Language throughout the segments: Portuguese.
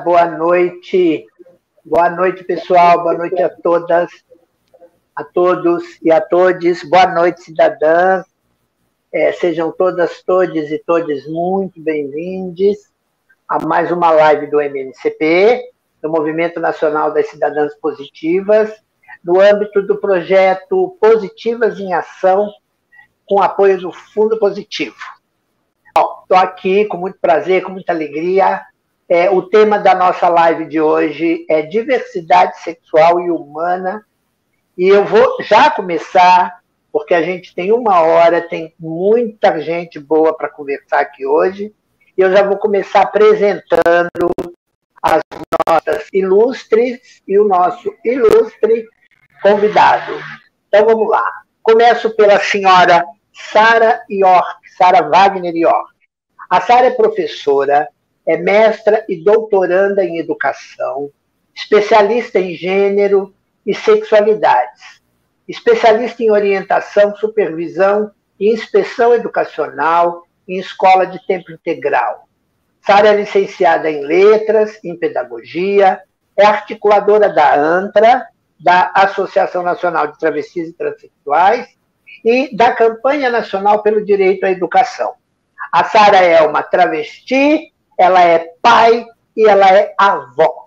boa noite. Boa noite, pessoal. Boa noite a todas, a todos e a todes. Boa noite, cidadãs. Sejam todas, todes e todes muito bem-vindos a mais uma live do MNCP, do Movimento Nacional das Cidadãs Positivas, no âmbito do projeto Positivas em Ação, com apoio do Fundo Positivo. Estou aqui com muito prazer, com muita alegria. O tema da nossa live de hoje é diversidade sexual e humana. E eu vou já começar, porque a gente tem 1 hora, tem muita gente boa para conversar aqui hoje. E eu já vou começar apresentando as nossas ilustres e o nosso ilustre convidado. Então vamos lá. Começo pela senhora Sara York, Sara Wagner York. A Sara é professora, é mestra e doutoranda em educação, especialista em gênero e sexualidades, especialista em orientação, supervisão e inspeção educacional em escola de tempo integral. Sara é licenciada em letras, em pedagogia, é articuladora da ANTRA, da Associação Nacional de Travestis e Transsexuais, e da Campanha Nacional pelo Direito à Educação. A Sara é uma travesti, ela é pai e ela é avó.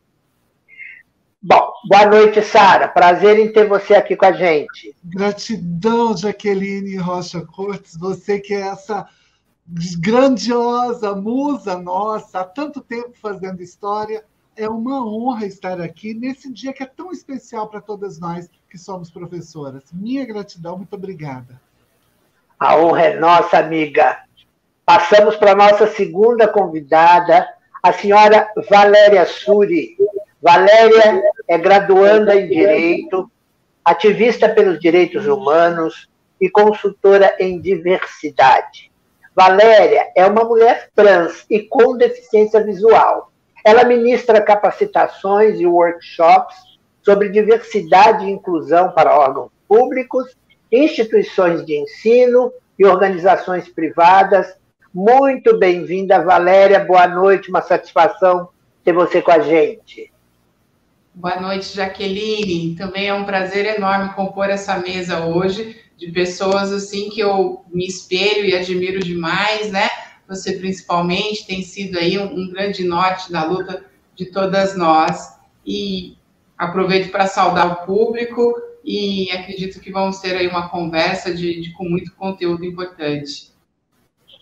Bom, boa noite, Sara. Prazer em ter você aqui com a gente. Gratidão, Jaqueline Rocha Cortes, você que é essa grandiosa musa nossa, há tanto tempo fazendo história. É uma honra estar aqui nesse dia que é tão especial para todas nós que somos professoras. Minha gratidão, muito obrigada. A honra é nossa, amiga. Passamos para a nossa segunda convidada, a senhora Valéria Suri. Valéria é graduanda em Direito, ativista pelos direitos humanos e consultora em diversidade. Valéria é uma mulher trans e com deficiência visual. Ela ministra capacitações e workshops sobre diversidade e inclusão para órgãos públicos, instituições de ensino e organizações privadas. Muito bem-vinda, Valéria. Boa noite, uma satisfação ter você com a gente. Boa noite, Jaqueline. Também é um prazer enorme compor essa mesa hoje de pessoas assim que eu me espelho e admiro demais, né? Você principalmente tem sido aí um grande norte da luta de todas nós. E aproveito para saudar o público e acredito que vamos ter aí uma conversa com muito conteúdo importante.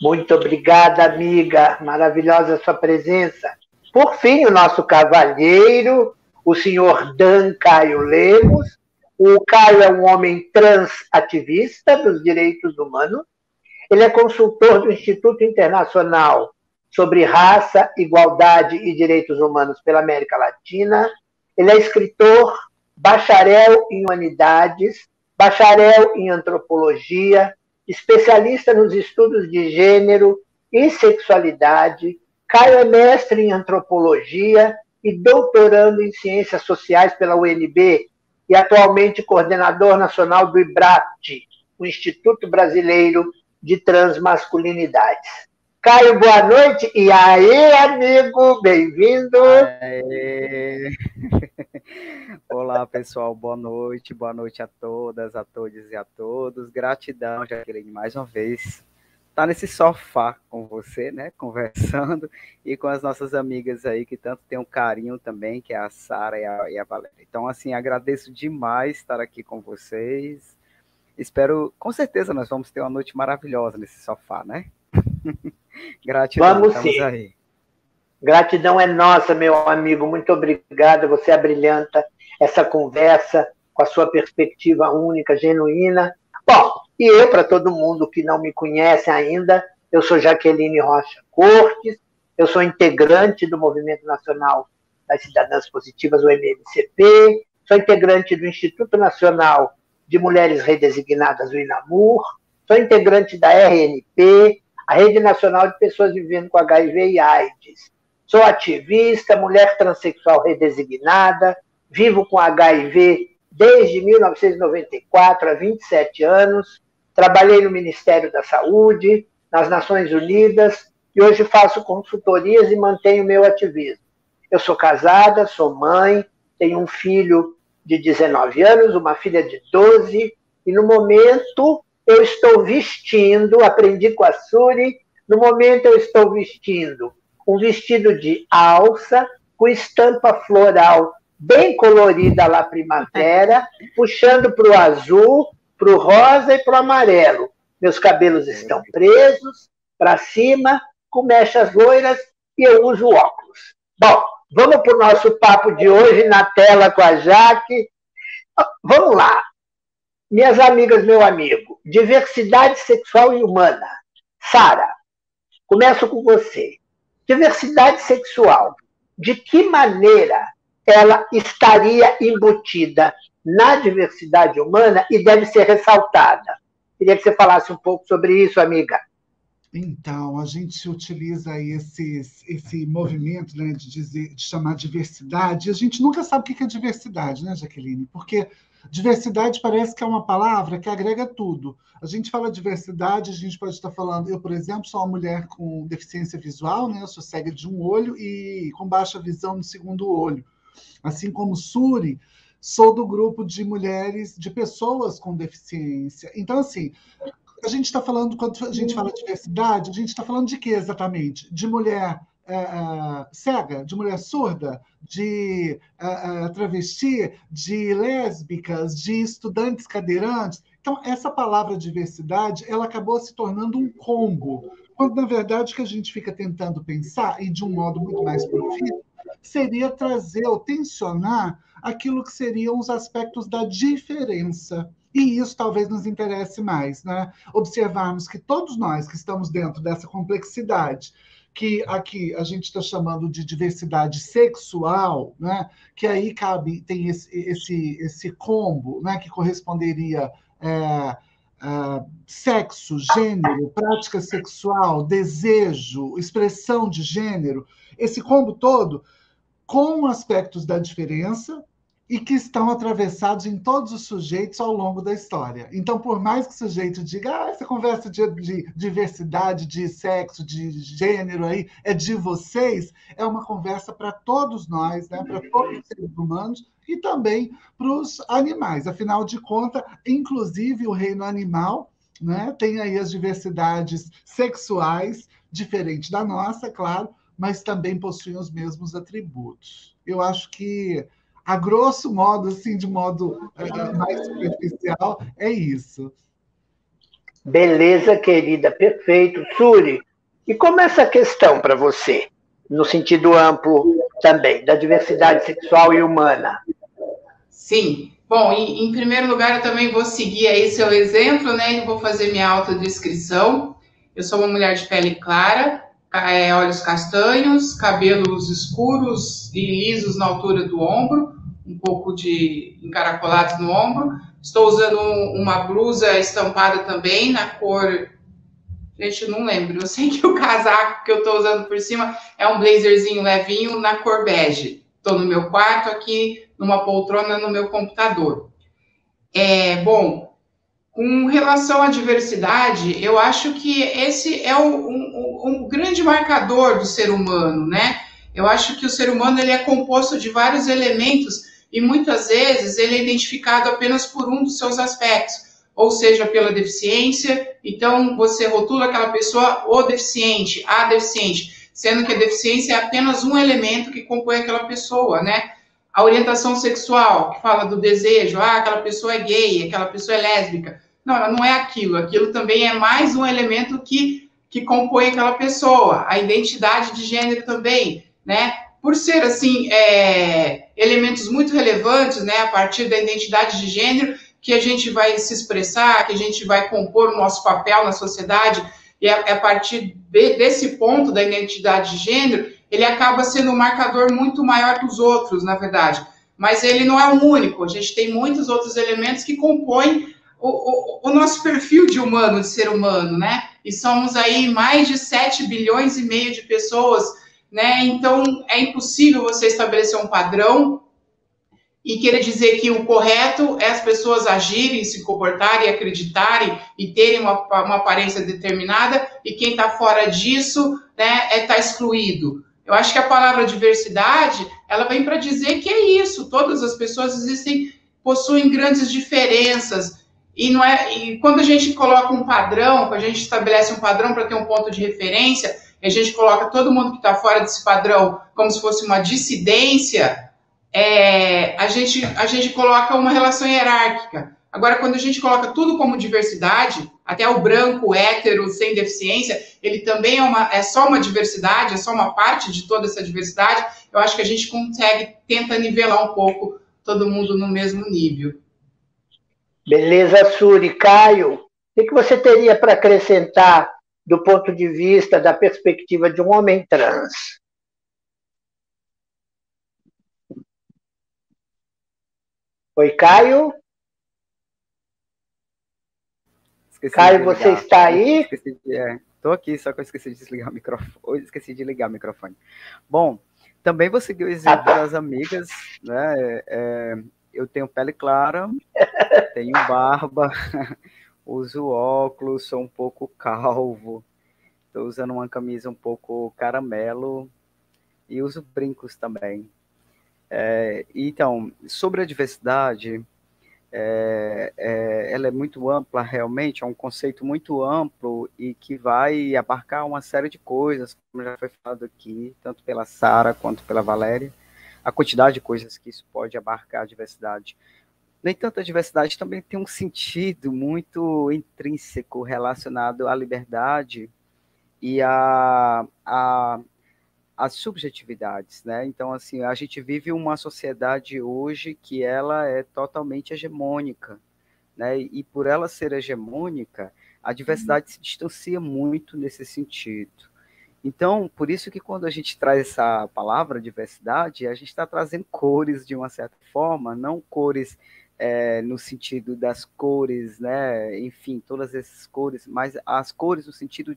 Muito obrigada, amiga. Maravilhosa a sua presença. Por fim, o nosso cavalheiro, o senhor Dan Caio Lemos. O Caio é um homem trans ativista dos direitos humanos. Ele é consultor do Instituto Internacional sobre Raça, Igualdade e Direitos Humanos pela América Latina. Ele é escritor, bacharel em Humanidades, bacharel em Antropologia, especialista nos estudos de gênero e sexualidade. Caio é mestre em Antropologia e doutorando em Ciências Sociais pela UNB e atualmente coordenador nacional do IBRAT, o Instituto Brasileiro de Transmasculinidades. Caio, boa noite. E aí, amigo, bem-vindo. Olá, pessoal, boa noite a todas, a todos e a todos. Gratidão, Jaqueline, mais uma vez. Tá nesse sofá com você, né, conversando, e com as nossas amigas aí que tanto tem um carinho também, que é a Sara e a Valéria. Então, assim, agradeço demais estar aqui com vocês. Espero, com certeza, nós vamos ter uma noite maravilhosa nesse sofá, né? Gratidão, vamos estamos sim. Aí. Gratidão é nossa, meu amigo. Muito obrigado. Você abrilhanta essa conversa com a sua perspectiva única, genuína. Bom, e eu, para todo mundo que não me conhece ainda, eu sou Jaqueline Rocha Cortes, eu sou integrante do Movimento Nacional das Cidadãs Positivas, o MNCP, sou integrante do Instituto Nacional de Mulheres Redesignadas, o INAMUR, sou integrante da RNP, a Rede Nacional de Pessoas Vivendo com HIV e AIDS. Sou ativista, mulher transexual redesignada, vivo com HIV desde 1994, há 27 anos, trabalhei no Ministério da Saúde, nas Nações Unidas, e hoje faço consultorias e mantenho meu ativismo. Eu sou casada, sou mãe, tenho um filho de 19 anos, uma filha de 12, e no momento eu estou vestindo, aprendi com a Suri, no momento eu estou vestindo um vestido de alça com estampa floral bem colorida lá primavera, puxando para o azul, para o rosa e para o amarelo. Meus cabelos estão presos para cima, com mechas loiras, e eu uso óculos. Bom, vamos para o nosso papo de hoje na tela com a Jaque. Vamos lá. Minhas amigas, meu amigo, diversidade sexual e humana. Sara, começo com você. Diversidade sexual, de que maneira ela estaria embutida na diversidade humana e deve ser ressaltada? Queria que você falasse um pouco sobre isso, amiga. Então, a gente utiliza aí esse movimento, né, de chamar diversidade, e a gente nunca sabe o que é diversidade, né, Jaqueline? Porque diversidade parece que é uma palavra que agrega tudo. A gente fala diversidade, a gente pode estar falando... Eu, por exemplo, sou uma mulher com deficiência visual, né? Eu sou cega de um olho e com baixa visão no segundo olho. Assim como Suri, sou do grupo de mulheres, de pessoas com deficiência. Então, assim, a gente está falando, quando a gente fala de diversidade, a gente está falando de quê exatamente? De mulher cega, de mulher surda, de travesti, de lésbicas, de estudantes cadeirantes. Então, essa palavra diversidade, ela acabou se tornando um combo, quando, na verdade, o que a gente fica tentando pensar, e de um modo muito mais profundo, seria trazer ou tensionar aquilo que seriam os aspectos da diferença. E isso talvez nos interesse mais, né? Observarmos que todos nós que estamos dentro dessa complexidade, que aqui a gente está chamando de diversidade sexual, né? Que aí tem esse combo, né? Que corresponderia sexo, gênero, prática sexual, desejo, expressão de gênero, esse combo todo com aspectos da diferença e que estão atravessados em todos os sujeitos ao longo da história. Então, por mais que o sujeito diga, essa conversa de diversidade, de sexo, de gênero aí, é de vocês, é uma conversa para todos nós, né? Para todos os seres humanos e também para os animais. Afinal de contas, inclusive o reino animal, né? Tem aí as diversidades sexuais, diferente da nossa, claro, mas também possuem os mesmos atributos. Eu acho que, a grosso modo, assim, de modo mais superficial, é isso. Beleza, querida, perfeito. Suri, e como é essa questão para você, no sentido amplo também, da diversidade sexual e humana? Sim. Bom, em primeiro lugar, eu também vou seguir aí seu exemplo, né? E vou fazer minha autodescrição. Eu sou uma mulher de pele clara, olhos castanhos, cabelos escuros e lisos na altura do ombro, um pouco de encaracolados no ombro. Estou usando uma blusa estampada também na cor... Gente, não lembro. Eu sei que o casaco que eu estou usando por cima é um blazerzinho levinho na cor bege. Estou no meu quarto aqui, numa poltrona no meu computador. Bom, com relação à diversidade, eu acho que esse é um grande marcador do ser humano, né? Eu acho que o ser humano ele é composto de vários elementos e muitas vezes ele é identificado apenas por um dos seus aspectos, ou seja, pela deficiência. Então, você rotula aquela pessoa o deficiente, a deficiente, sendo que a deficiência é apenas um elemento que compõe aquela pessoa, né? A orientação sexual, que fala do desejo, aquela pessoa é gay, aquela pessoa é lésbica. Não, ela não é aquilo. Aquilo também é mais um elemento que compõe aquela pessoa. A identidade de gênero também, né? Por ser, assim, elementos muito relevantes, né? A partir da identidade de gênero, que a gente vai se expressar, que a gente vai compor o nosso papel na sociedade, e a partir desse ponto da identidade de gênero, ele acaba sendo um marcador muito maior que os outros, na verdade. Mas ele não é o único. A gente tem muitos outros elementos que compõem o nosso perfil de humano, de ser humano, né? E somos aí mais de 7 bilhões e meio de pessoas, né? Então, é impossível você estabelecer um padrão e querer dizer que o correto é as pessoas agirem, se comportarem, acreditarem e terem uma aparência determinada, e quem está fora disso, né, está excluído. Eu acho que a palavra diversidade, ela vem para dizer que é isso, todas as pessoas possuem grandes diferenças, e quando a gente coloca um padrão, quando a gente estabelece um padrão para ter um ponto de referência, e a gente coloca todo mundo que está fora desse padrão como se fosse uma dissidência, a gente coloca uma relação hierárquica. Agora, quando a gente coloca tudo como diversidade, até o branco, hétero, sem deficiência, ele também é só uma diversidade, é só uma parte de toda essa diversidade, eu acho que a gente tenta nivelar um pouco todo mundo no mesmo nível. Beleza, Suri. Caio, o que você teria para acrescentar do ponto de vista, da perspectiva de um homem trans? Oi, Caio? Caio, você está aí? Estou aqui, só que eu esqueci de desligar o microfone. Esqueci de ligar o microfone. Bom, também vou seguir o exemplo das amigas, né? Eu tenho pele clara, tenho barba, uso óculos, sou um pouco calvo, estou usando uma camisa um pouco caramelo e uso brincos também. Então, sobre a diversidade, ela é muito ampla, realmente, é um conceito muito amplo e que vai abarcar uma série de coisas, como já foi falado aqui, tanto pela Sara quanto pela Valéria, a quantidade de coisas que isso pode abarcar a diversidade. No entanto, a diversidade também tem um sentido muito intrínseco relacionado à liberdade e às subjetividades, né? Então, assim, a gente vive uma sociedade hoje que ela é totalmente hegemônica, né? E por ela ser hegemônica, a diversidade se distancia muito nesse sentido. Então, por isso que quando a gente traz essa palavra diversidade, a gente está trazendo cores de uma certa forma, não cores no sentido das cores, né? Enfim, todas essas cores, mas as cores no sentido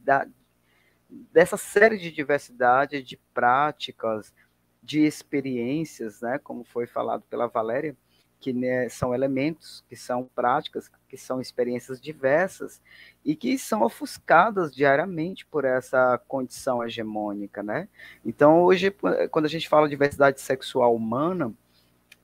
dessa série de diversidade de práticas, de experiências, né? Como foi falado pela Valéria, que, né, são elementos, que são práticas, que são experiências diversas e que são ofuscadas diariamente por essa condição hegemônica, né? Então, hoje, quando a gente fala de diversidade sexual humana,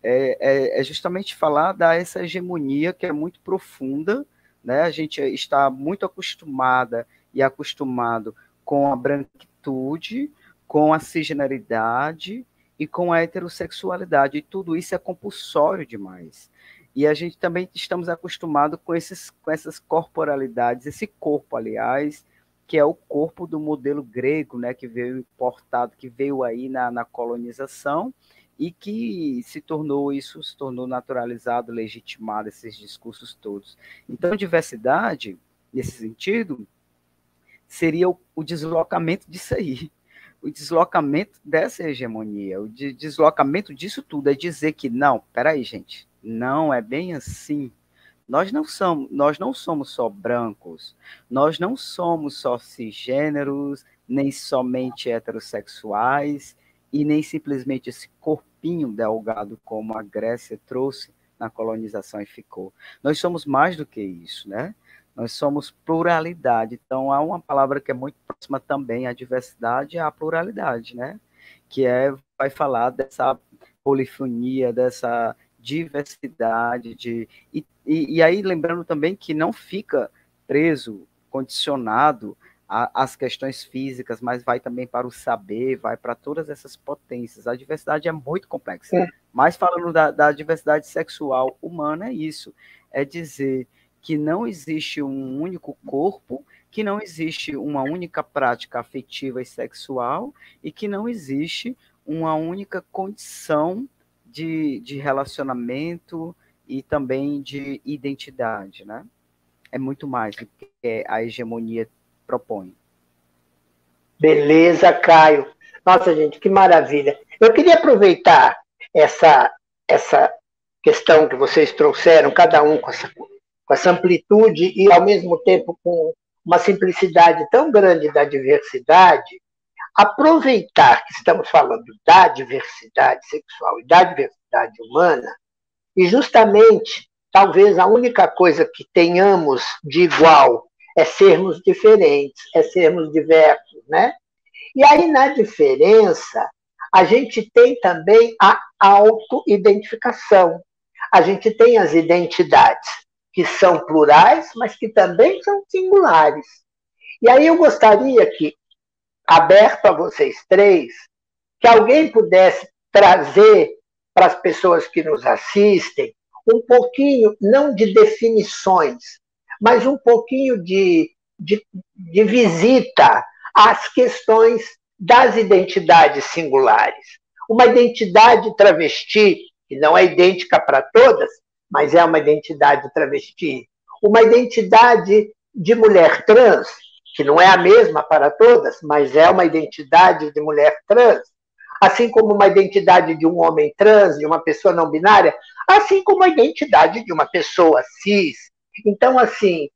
é justamente falar dessa hegemonia que é muito profunda, né? A gente está muito acostumada e acostumado com a branquitude, com a cisgeneridade e com a heterossexualidade, e tudo isso é compulsório demais. E a gente também estamos acostumados com essas corporalidades, esse corpo, aliás, que é o corpo do modelo grego, né, que veio importado, que veio aí na colonização, e que se tornou naturalizado, legitimado, esses discursos todos. Então, diversidade, nesse sentido, seria o deslocamento disso aí, o deslocamento dessa hegemonia, o deslocamento disso tudo, é dizer que, não, peraí, gente, não é bem assim. Nós não somos só brancos, nós não somos só cisgêneros, nem somente heterossexuais, e nem simplesmente esse corpinho delgado como a Grécia trouxe na colonização e ficou. Nós somos mais do que isso, né? Nós somos pluralidade. Então, há uma palavra que é muito próxima também à diversidade, à pluralidade, né? Que vai falar dessa polifonia, dessa diversidade. E aí, lembrando também que não fica preso, condicionado às questões físicas, mas vai também para o saber, vai para todas essas potências. A diversidade é muito complexa. Mas falando da diversidade sexual humana, é isso. É dizer que não existe um único corpo, que não existe uma única prática afetiva e sexual, e que não existe uma única condição de relacionamento e também de identidade, né? É muito mais do que a hegemonia propõe. Beleza, Caio. Nossa, gente, que maravilha. Eu queria aproveitar essa questão que vocês trouxeram, cada um com essa amplitude e, ao mesmo tempo, com uma simplicidade tão grande da diversidade, aproveitar que estamos falando da diversidade sexual e da diversidade humana, e justamente, talvez a única coisa que tenhamos de igual é sermos diferentes, é sermos diversos, né? E aí, na diferença, a gente tem também a autoidentificação. A gente tem as identidades, que são plurais, mas que também são singulares. E aí eu gostaria que, aberto a vocês três, que alguém pudesse trazer para as pessoas que nos assistem um pouquinho, não de definições, mas um pouquinho de visita às questões das identidades singulares. Uma identidade travesti, que não é idêntica para todas, mas é uma identidade travesti. Uma identidade de mulher trans, que não é a mesma para todas, mas é uma identidade de mulher trans. Assim como uma identidade de um homem trans, de uma pessoa não binária, assim como a identidade de uma pessoa cis. Então, assim,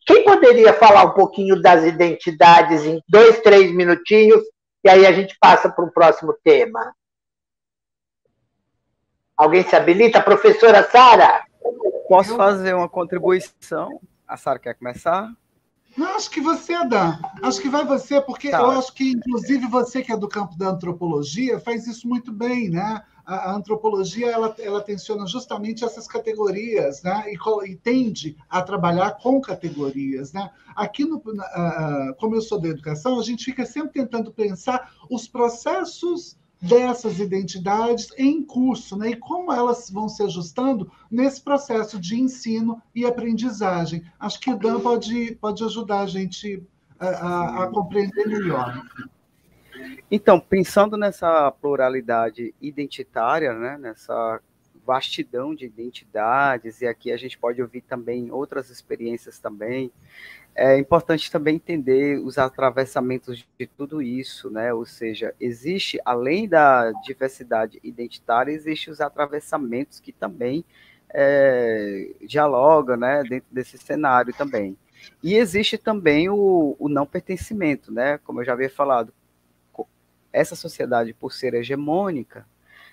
quem poderia falar um pouquinho das identidades em 2, 3 minutinhos, e aí a gente passa para o próximo tema? Alguém se habilita? Professora Sara? Posso fazer uma contribuição? A Sara quer começar? Não, acho que você, Dan. Acho que vai você, porque eu acho que, inclusive, você que é do campo da antropologia, faz isso muito bem, né? A antropologia, ela tensiona justamente essas categorias, né? E tende a trabalhar com categorias, né? Aqui, como eu sou da educação, a gente fica sempre tentando pensar os processos dessas identidades em curso, né? E como elas vão se ajustando nesse processo de ensino e aprendizagem. Acho que o Dan pode ajudar a gente a compreender melhor. Então, pensando nessa pluralidade identitária, né, nessa vastidão de identidades, e aqui a gente pode ouvir também outras experiências também, é importante também entender os atravessamentos de tudo isso, né? Ou seja, existe, além da diversidade identitária, existem os atravessamentos que também dialogam, né, dentro desse cenário também. E existe também o não pertencimento, né? Como eu já havia falado, essa sociedade, por ser hegemônica,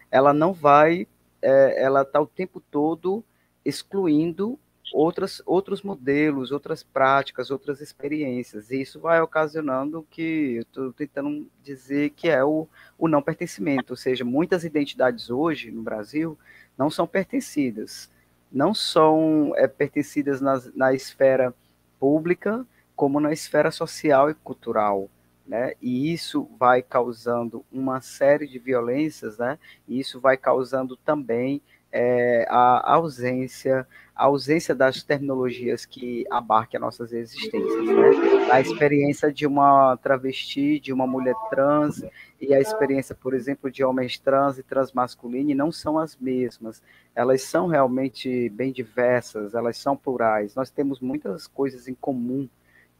ela não vai, ela está o tempo todo excluindo outros modelos, outras práticas, outras experiências, e isso vai ocasionando o que eu estou tentando dizer que é o não pertencimento, ou seja, muitas identidades hoje no Brasil não são pertencidas, não são pertencidas na esfera pública, como na esfera social e cultural, né? E isso vai causando uma série de violências, né? E isso vai causando também a ausência das tecnologias que abarquem as nossas existências, né? A experiência de uma travesti, de uma mulher trans, e a experiência, por exemplo, de homens trans e transmasculinos não são as mesmas. Elas são realmente bem diversas, elas são plurais. Nós temos muitas coisas em comum,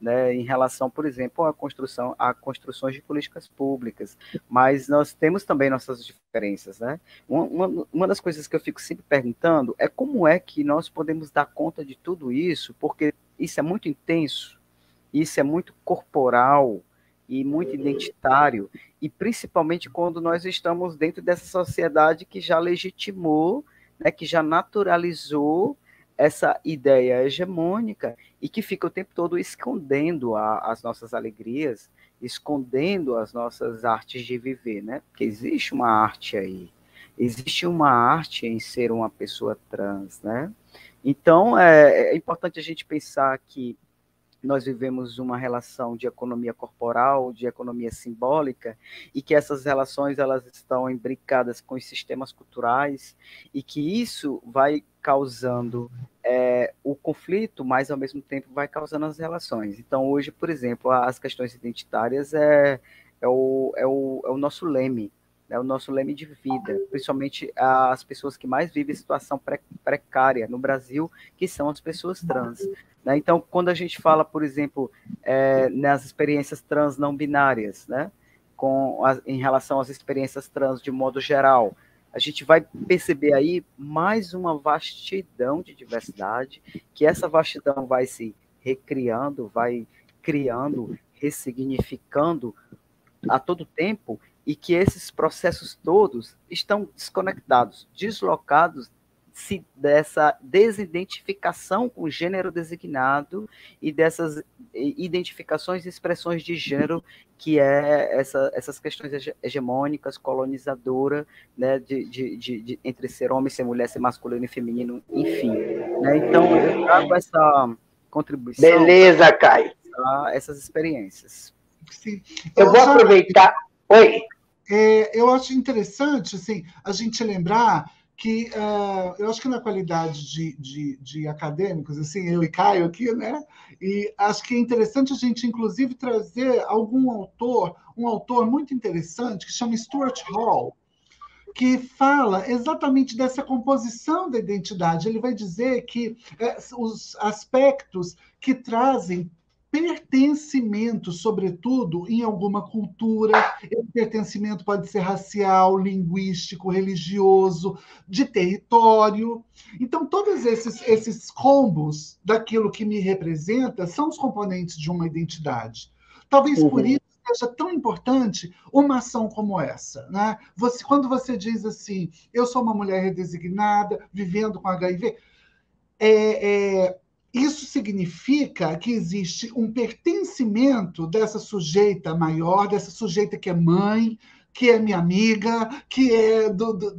né, em relação, por exemplo, a construções de políticas públicas, mas nós temos também nossas diferenças, né? Uma das coisas que eu fico sempre perguntando é como é que nós podemos dar conta de tudo isso, porque isso é muito intenso, isso é muito corporal e muito identitário, e principalmente quando nós estamos dentro dessa sociedade que já legitimou, né, que já naturalizou essa ideia hegemônica e que fica o tempo todo escondendo as nossas alegrias, escondendo as nossas artes de viver, né? Porque existe uma arte aí, existe uma arte em ser uma pessoa trans, né? Então, é importante a gente pensar que nós vivemos uma relação de economia corporal, de economia simbólica, e que essas relações elas estão imbricadas com os sistemas culturais, e que isso vai causando o conflito, mas ao mesmo tempo vai causando as relações. Então, hoje, por exemplo, as questões identitárias é o nosso leme, é o nosso leme de vida, principalmente as pessoas que mais vivem situação precária no Brasil, que são as pessoas trans. Né? Então, quando a gente fala, por exemplo, nas experiências trans não binárias, né? Em relação às experiências trans de modo geral, a gente vai perceber aí mais uma vastidão de diversidade, que essa vastidão vai se recriando, vai criando, ressignificando a todo tempo, e que esses processos todos estão desconectados, deslocados dessa desidentificação com o gênero designado e dessas identificações e expressões de gênero, que é essas questões hegemônicas, colonizadoras, né, entre ser homem, ser mulher, ser masculino e feminino, enfim. Né? Então, eu trago essa contribuição. Beleza, Caio. Essas experiências. Sim. Eu vou aproveitar. Oi. Eu acho interessante assim, a gente lembrar que eu acho que na qualidade de acadêmicos, assim, eu e Caio aqui, né? E acho que é interessante a gente, inclusive, trazer um autor muito interessante, que chama Stuart Hall, que fala exatamente dessa composição da identidade. Ele vai dizer que os aspectos que trazem pertencimento, sobretudo, em alguma cultura. Esse pertencimento pode ser racial, linguístico, religioso, de território. Então, todos esses combos daquilo que me representa são os componentes de uma identidade. Talvez por isso seja tão importante uma ação como essa. Né? Quando você diz assim, eu sou uma mulher redesignada, vivendo com HIV, isso significa que existe um pertencimento dessa sujeita maior, dessa sujeita que é mãe, que é minha amiga, que é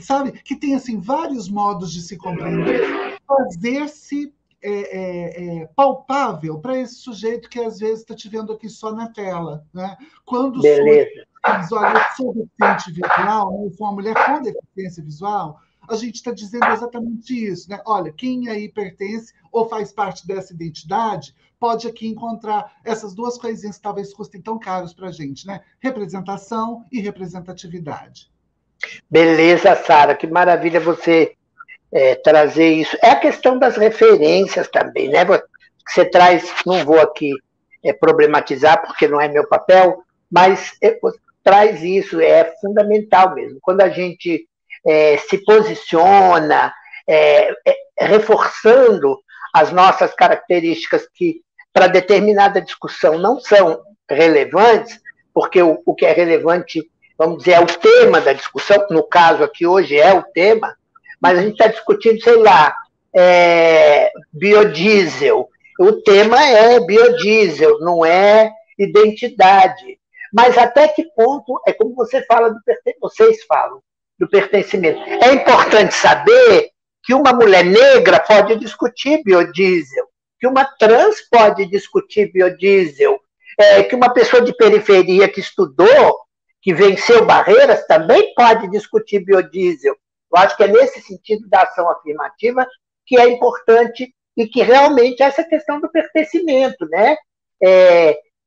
sabe, que tem assim vários modos de se compreender, fazer-se palpável para esse sujeito que às vezes está te vendo aqui só na tela, né? Quando Beleza. olha, eu sou deficiente visual, eu sou uma mulher com deficiência visual, a gente está dizendo exatamente isso, né? Olha, quem aí pertence ou faz parte dessa identidade pode aqui encontrar essas duas coisinhas que talvez custem tão caros para a gente, né? Representação e representatividade. Beleza, Sara, que maravilha você trazer isso. É a questão das referências também, né? Você traz, não vou aqui problematizar, porque não é meu papel, mas traz isso, é fundamental mesmo. Quando a gente se posiciona, reforçando as nossas características que, para determinada discussão, não são relevantes, porque o que é relevante, vamos dizer, é o tema da discussão, no caso aqui hoje é o tema, mas a gente está discutindo, sei lá, biodiesel. O tema é biodiesel, não é identidade. Mas até que ponto, é como vocês falam do pertencimento. É importante saber que uma mulher negra pode discutir biodiesel, que uma trans pode discutir biodiesel, que uma pessoa de periferia que estudou, que venceu barreiras, também pode discutir biodiesel. Eu acho que é nesse sentido da ação afirmativa que é importante e que realmente é essa questão do pertencimento, né?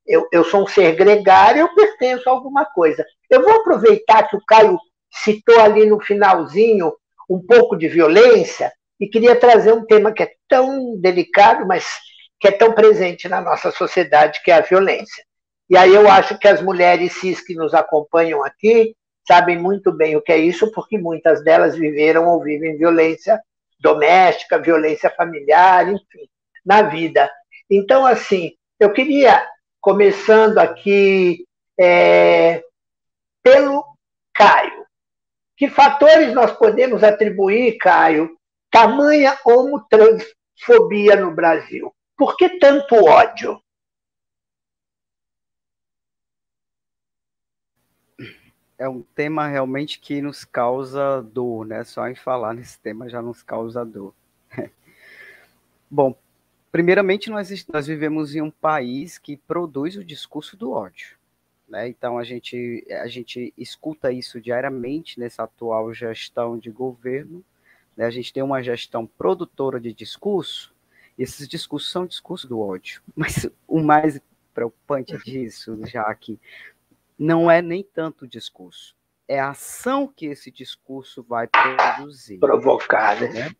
Eu sou um ser gregário, eu pertenço a alguma coisa. Eu vou aproveitar que o Caio citou ali no finalzinho um pouco de violência e queria trazer um tema que é tão delicado, mas que é tão presente na nossa sociedade, que é a violência. E aí eu acho que as mulheres cis que nos acompanham aqui sabem muito bem o que é isso, porque muitas delas viveram ou vivem violência doméstica, violência familiar, enfim, na vida. Então, assim, eu queria, começando aqui pelo Caio, que fatores nós podemos atribuir, Caio, tamanha homotransfobia no Brasil? Por que tanto ódio? É um tema realmente que nos causa dor, né? Só em falar nesse tema já nos causa dor. Bom, primeiramente nós vivemos em um país que produz o discurso do ódio, né? Então a gente escuta isso diariamente nessa atual gestão de governo, né? A gente tem uma gestão produtora de discurso, e esses discursos são discursos do ódio. Mas o mais preocupante disso, já que não é nem tanto o discurso, é a ação que esse discurso vai produzir. Provocar, né?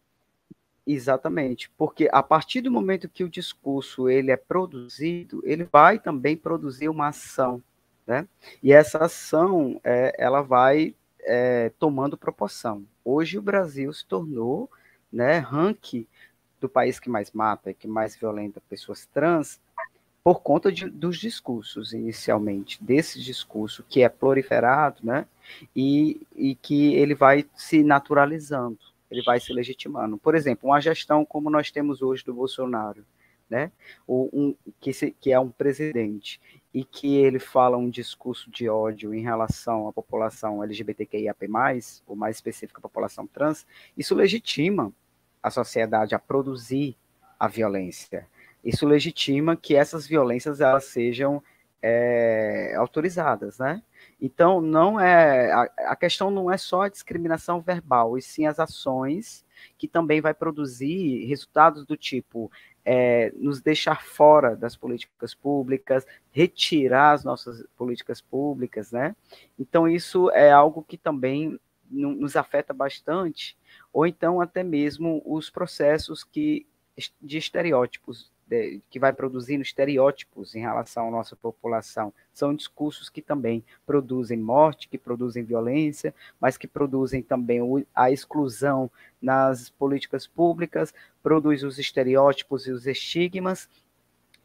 Exatamente, porque a partir do momento que o discurso ele é produzido, ele vai também produzir uma ação, né? E essa ação, ela vai tomando proporção. Hoje o Brasil se tornou, né, ranking do país que mais mata e que mais violenta pessoas trans, por conta dos discursos, inicialmente, desse discurso que é proliferado, né, e que ele vai se naturalizando. ele vai se legitimando. Por exemplo, uma gestão como nós temos hoje do Bolsonaro, né? Que é um presidente e que ele fala um discurso de ódio em relação à população LGBTQIAP+, ou mais específico, a população trans, isso legitima a sociedade a produzir a violência. Isso legitima que essas violências elas sejam autorizadas, né? Então, a questão não é só a discriminação verbal, e sim as ações que também vai produzir resultados do tipo nos deixar fora das políticas públicas, retirar as nossas políticas públicas, né? Então, isso é algo que também nos afeta bastante, ou então até mesmo os processos de estereótipos, que vai produzindo estereótipos em relação à nossa população. São discursos que também produzem morte, que produzem violência, mas que produzem também a exclusão nas políticas públicas, produz os estereótipos e os estigmas,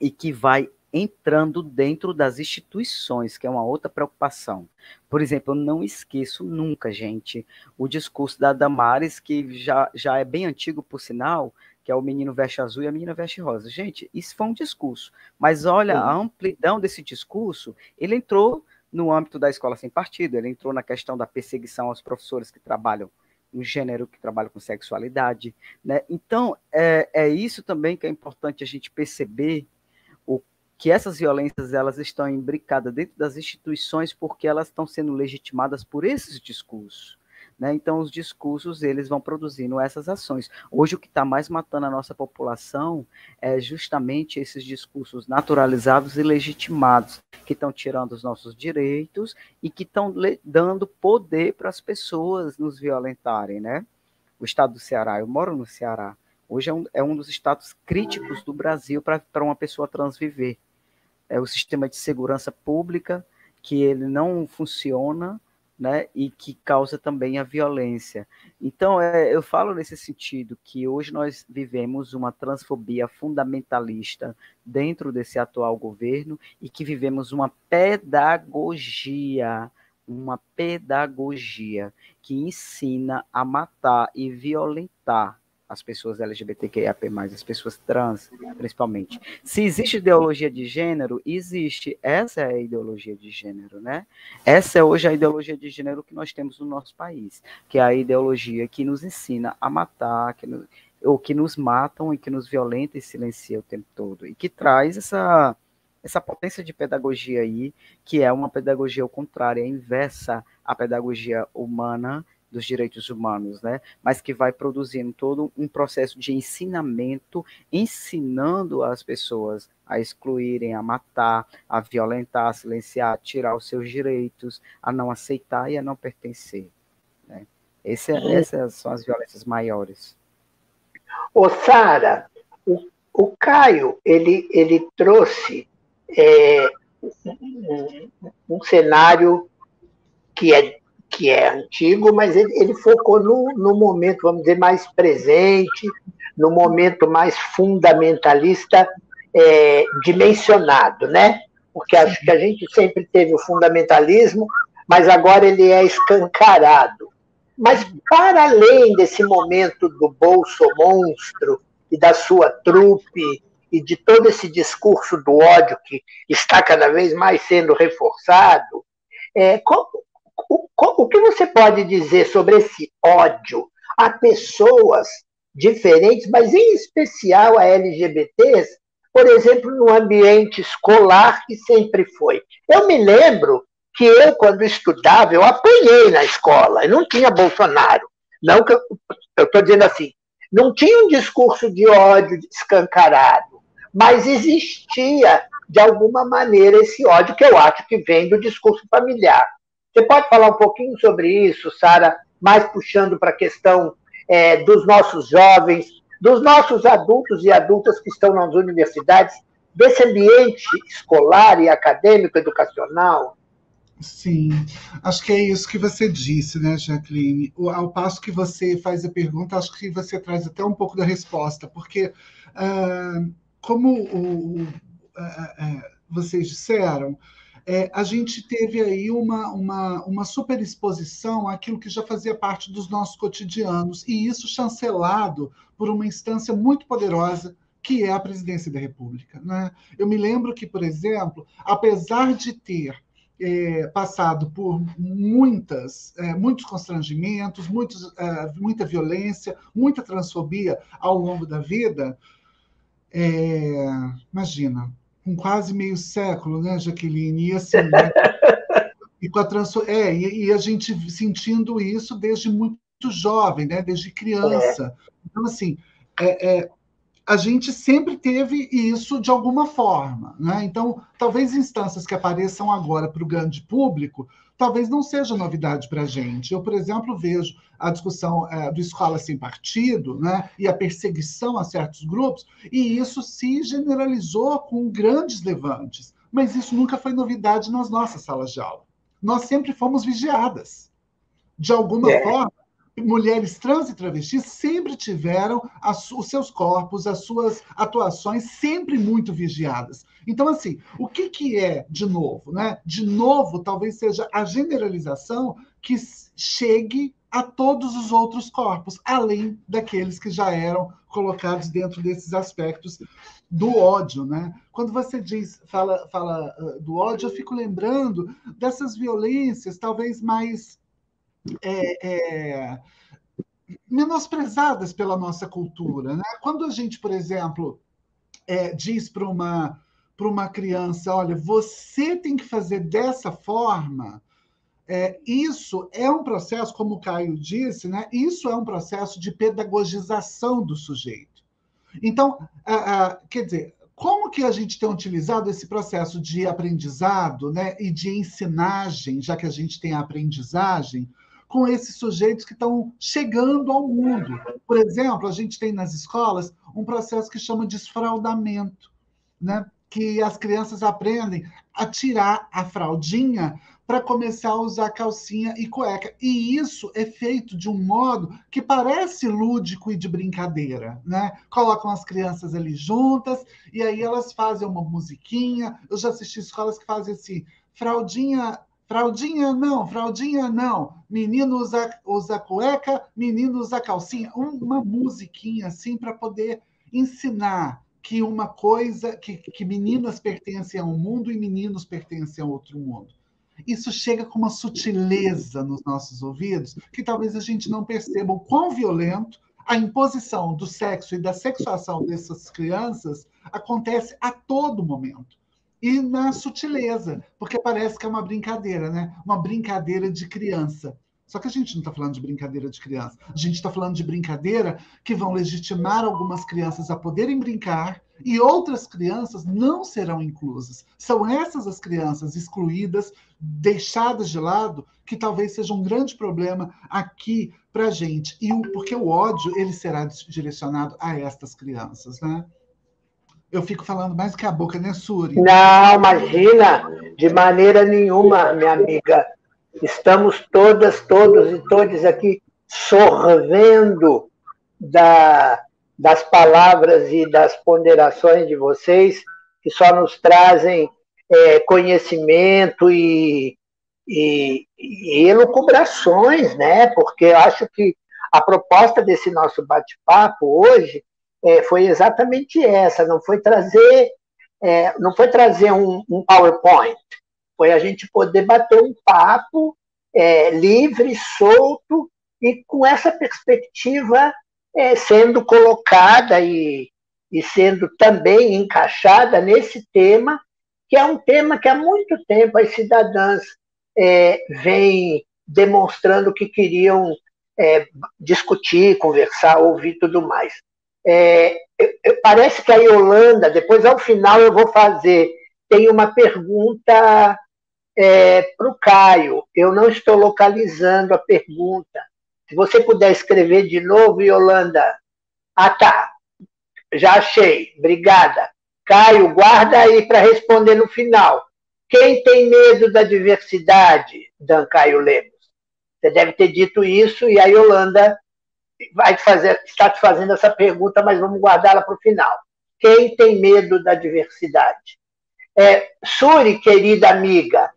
e que vai entrando dentro das instituições, que é uma outra preocupação. Por exemplo, eu não esqueço nunca, gente, o discurso da Damares, que já é bem antigo, por sinal, que é o menino veste azul e a menina veste rosa. Gente, isso foi um discurso, mas olha, a amplidão desse discurso, ele entrou no âmbito da escola sem partido, ele entrou na questão da perseguição aos professores que trabalham no gênero, que trabalham com sexualidade, né? Então, é isso também que é importante a gente perceber, que essas violências elas estão imbricadas dentro das instituições porque elas estão sendo legitimadas por esses discursos. Né? Então, os discursos eles vão produzindo essas ações. Hoje, o que está mais matando a nossa população é justamente esses discursos naturalizados e legitimados, que estão tirando os nossos direitos e que estão dando poder para as pessoas nos violentarem. Né? O estado do Ceará, eu moro no Ceará, hoje é um dos estados críticos do Brasil para uma pessoa trans viver. É o sistema de segurança pública, que ele não funciona, né, e que causa também a violência. Então, eu falo nesse sentido que hoje nós vivemos uma transfobia fundamentalista dentro desse atual governo e que vivemos uma pedagogia que ensina a matar e violentar as pessoas LGBTQIAP+, as pessoas trans, principalmente. Se existe ideologia de gênero, existe. Essa é a ideologia de gênero, né? Essa é hoje a ideologia de gênero que nós temos no nosso país, que é a ideologia que nos ensina a matar, ou que nos matam e que nos violenta e silencia o tempo todo, e que traz essa potência de pedagogia aí, que é uma pedagogia ao contrário, é inversa à pedagogia humana, dos direitos humanos, né? Mas que vai produzindo todo um processo de ensinamento, ensinando as pessoas a excluírem, a matar, a violentar, a silenciar, a tirar os seus direitos, a não aceitar e a não pertencer. Né? Essas são as violências maiores. Ô, Sara, o Caio, ele trouxe um cenário que é antigo, mas ele focou no momento, vamos dizer, mais presente, no momento mais fundamentalista dimensionado, né? Porque acho que a gente sempre teve o fundamentalismo, mas agora ele é escancarado. Mas, para além desse momento do bolso-monstro e da sua trupe e de todo esse discurso do ódio que está cada vez mais sendo reforçado, o que você pode dizer sobre esse ódio a pessoas diferentes, mas em especial a LGBTs, por exemplo, no ambiente escolar que sempre foi? Eu me lembro que eu, quando estudava, eu apanhei na escola, e não tinha Bolsonaro. Não que eu estou dizendo assim, não tinha um discurso de ódio escancarado, mas existia, de alguma maneira, esse ódio que eu acho que vem do discurso familiar. Você pode falar um pouquinho sobre isso, Sara, mais puxando para a questão dos nossos jovens, dos nossos adultos e adultas que estão nas universidades, desse ambiente escolar e acadêmico, educacional? Sim, acho que é isso que você disse, né, Jacqueline? Ao passo que você faz a pergunta, acho que você traz até um pouco da resposta, porque, como vocês disseram, a gente teve aí uma superexposição àquilo que já fazia parte dos nossos cotidianos, e isso chancelado por uma instância muito poderosa, que é a presidência da República, né? Eu me lembro que, por exemplo, apesar de ter passado por muitos constrangimentos, muita violência, muita transfobia ao longo da vida, imagina, com quase meio século, né, Jaqueline? E assim, né? E com a gente sentindo isso desde muito jovem, né? Desde criança. Então, assim, a gente sempre teve isso de alguma forma, né? Então, talvez instâncias que apareçam agora para o grande público, talvez não seja novidade para a gente. Eu, por exemplo, vejo a discussão do Escola Sem Partido, né? E a perseguição a certos grupos, e isso se generalizou com grandes levantes. Mas isso nunca foi novidade nas nossas salas de aula. Nós sempre fomos vigiadas. De alguma forma, mulheres trans e travestis sempre tiveram os seus corpos, as suas atuações sempre muito vigiadas. Então, assim, o que é de novo, né? De novo, talvez seja a generalização que chegue a todos os outros corpos, além daqueles que já eram colocados dentro desses aspectos do ódio, né? Quando você fala do ódio, eu fico lembrando dessas violências talvez mais menosprezadas pela nossa cultura, né? Quando a gente, por exemplo, diz para uma criança, olha, você tem que fazer dessa forma, isso é um processo, como o Caio disse, né? Isso é um processo de pedagogização do sujeito. Então, quer dizer, como que a gente tem utilizado esse processo de aprendizado, né, e de ensinagem, já que a gente tem a aprendizagem, com esses sujeitos que estão chegando ao mundo? Por exemplo, a gente tem nas escolas um processo que chama de esfraldamento, né? Que as crianças aprendem a tirar a fraldinha para começar a usar calcinha e cueca. E isso é feito de um modo que parece lúdico e de brincadeira, né? Colocam as crianças ali juntas e aí elas fazem uma musiquinha. Eu já assisti escolas que fazem assim, fraldinha não. Menino usa cueca, menino usa calcinha. Uma musiquinha assim para poder ensinar que uma coisa, que meninas pertencem a um mundo e meninos pertencem a outro mundo. Isso chega com uma sutileza nos nossos ouvidos que talvez a gente não perceba o quão violento a imposição do sexo e da sexuação dessas crianças acontece a todo momento. E na sutileza, porque parece que é uma brincadeira, né? Uma brincadeira de criança. Só que a gente não está falando de brincadeira de criança. A gente está falando de brincadeira que vão legitimar algumas crianças a poderem brincar e outras crianças não serão inclusas. São essas as crianças excluídas, deixadas de lado, que talvez seja um grande problema aqui para a gente. Porque o ódio ele será direcionado a estas crianças, né? Eu fico falando mais que a boca, né, Suri? Não, imagina, de maneira nenhuma, minha amiga. Estamos todos e todos aqui sorvendo das palavras e das ponderações de vocês, que só nos trazem conhecimento e elucubrações, né? Porque eu acho que a proposta desse nosso bate-papo hoje foi exatamente essa, não foi trazer um PowerPoint, foi a gente poder bater um papo livre, solto, e com essa perspectiva sendo colocada e sendo também encaixada nesse tema, que é um tema que há muito tempo as cidadãs vêm demonstrando que queriam discutir, conversar, ouvir tudo mais. Parece que a Yolanda, depois ao final eu vou fazer, tem uma pergunta para o Caio. Eu não estou localizando a pergunta. Se você puder escrever de novo, Yolanda. Ah, tá. Já achei. Obrigada. Caio, guarda aí para responder no final. Quem tem medo da diversidade, Dan Caio Lemos? Você deve ter dito isso e a Yolanda está te fazendo essa pergunta, mas vamos guardá-la para o final. Quem tem medo da diversidade? Suri, querida amiga,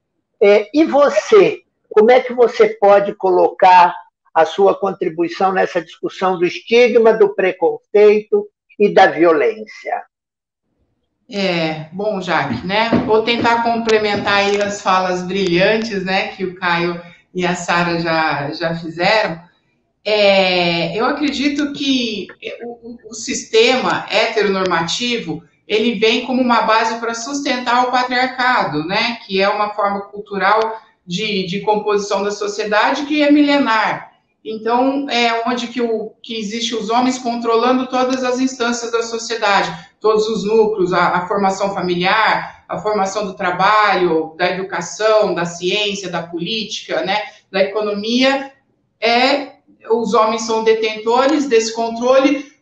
e você? Como é que você pode colocar a sua contribuição nessa discussão do estigma, do preconceito e da violência? Bom, Jaque, né? Vou tentar complementar aí as falas brilhantes, né, que o Caio e a Sara já fizeram. Eu acredito que o sistema heteronormativo ele vem como uma base para sustentar o patriarcado, né? Que é uma forma cultural de composição da sociedade que é milenar. Então, onde que existe os homens controlando todas as instâncias da sociedade, todos os núcleos, a formação familiar, a formação do trabalho, da educação, da ciência, da política, né? Da economia, os homens são detentores desse controle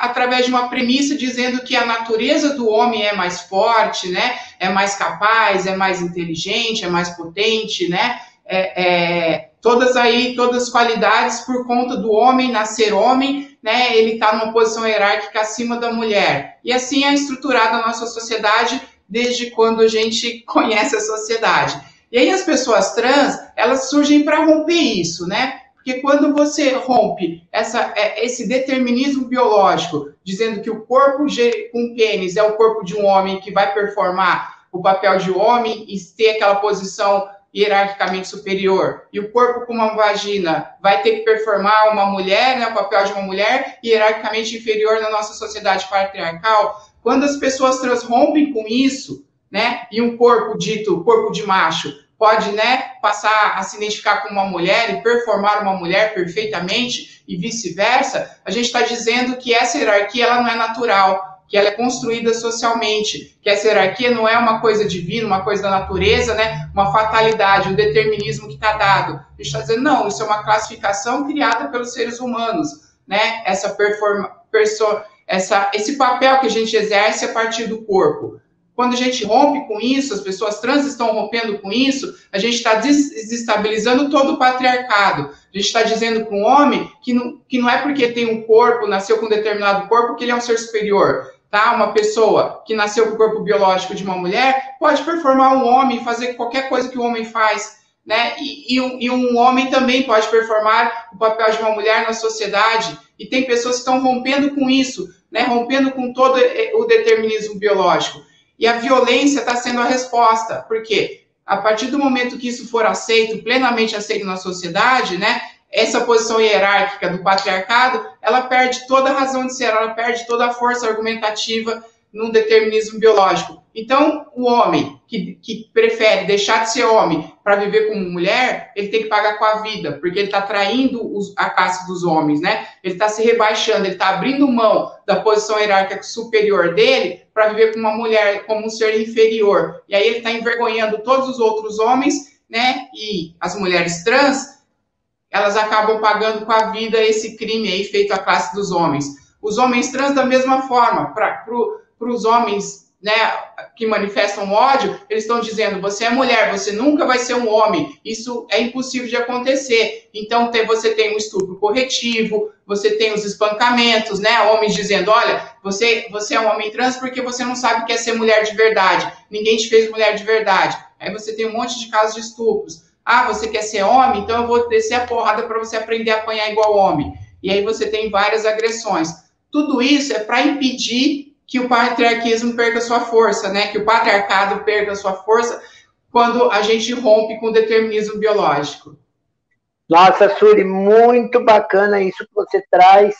através de uma premissa dizendo que a natureza do homem é mais forte, né? É mais capaz, é mais inteligente, é mais potente, né? Todas as qualidades por conta do homem nascer homem, né? Ele está numa posição hierárquica acima da mulher. E assim é estruturada a nossa sociedade desde quando a gente conhece a sociedade. E aí as pessoas trans, elas surgem para romper isso, né? Porque quando você rompe esse determinismo biológico, dizendo que o corpo com pênis é o corpo de um homem que vai performar o papel de homem e ter aquela posição hierarquicamente superior, e o corpo com uma vagina vai ter que performar uma mulher, né, o papel de uma mulher hierarquicamente inferior na nossa sociedade patriarcal, quando as pessoas trans rompem com isso, né, e um corpo dito corpo de macho pode, né, passar a se identificar com uma mulher e performar uma mulher perfeitamente e vice-versa, a gente está dizendo que essa hierarquia ela não é natural, que ela é construída socialmente, que essa hierarquia não é uma coisa divina, uma coisa da natureza, né, uma fatalidade, um determinismo que está dado. A gente está dizendo, não, isso é uma classificação criada pelos seres humanos, né, esse papel que a gente exerce a partir do corpo. Quando a gente rompe com isso, as pessoas trans estão rompendo com isso, a gente está desestabilizando todo o patriarcado. A gente está dizendo para um homem que não é porque tem um corpo, nasceu com um determinado corpo, que ele é um ser superior. Tá? Uma pessoa que nasceu com o corpo biológico de uma mulher pode performar um homem, fazer qualquer coisa que o homem faz. Né? E um homem também pode performar o papel de uma mulher na sociedade. E tem pessoas que estão rompendo com isso, né? Rompendo com todo o determinismo biológico. E a violência está sendo a resposta, porque a partir do momento que isso for aceito, plenamente aceito na sociedade, né, essa posição hierárquica do patriarcado, ela perde toda a razão de ser, ela perde toda a força argumentativa num determinismo biológico. Então, o homem que prefere deixar de ser homem para viver como mulher, ele tem que pagar com a vida, porque ele está traindo a caste dos homens, né? Ele está se rebaixando, ele está abrindo mão da posição hierárquica superior dele para viver como uma mulher, como um ser inferior. E aí ele está envergonhando todos os outros homens, né? E as mulheres trans, elas acabam pagando com a vida esse crime aí feito à classe dos homens. Os homens trans, da mesma forma, para os homens, né, que manifestam ódio, eles estão dizendo, você é mulher, você nunca vai ser um homem, isso é impossível de acontecer. Então, você tem um estupro corretivo, você tem os espancamentos, né, homens dizendo, olha, você é um homem trans porque você não sabe o que é ser mulher de verdade, ninguém te fez mulher de verdade. Aí você tem um monte de casos de estupros. Ah, você quer ser homem? Então eu vou descer a porrada para você aprender a apanhar igual homem. E aí você tem várias agressões. Tudo isso é para impedir que o patriarquismo perca sua força, né? Que o patriarcado perca sua força quando a gente rompe com o determinismo biológico. Nossa, Suri, muito bacana isso que você traz.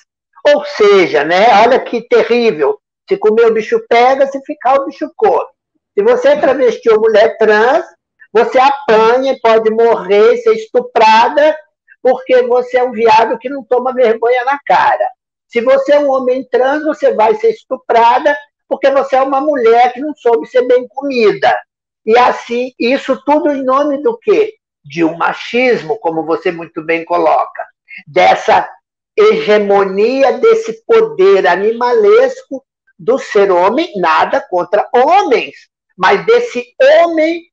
Ou seja, né? Olha que terrível. Se comer o bicho pega, se ficar o bicho come. Se você é travesti ou mulher trans, você apanha e pode morrer, ser estuprada, porque você é um viado que não toma vergonha na cara. Se você é um homem trans, você vai ser estuprada porque você é uma mulher que não soube ser bem comida. E assim, isso tudo em nome do quê? De um machismo, como você muito bem coloca. Dessa hegemonia, desse poder animalesco do ser homem, nada contra homens, mas desse homem,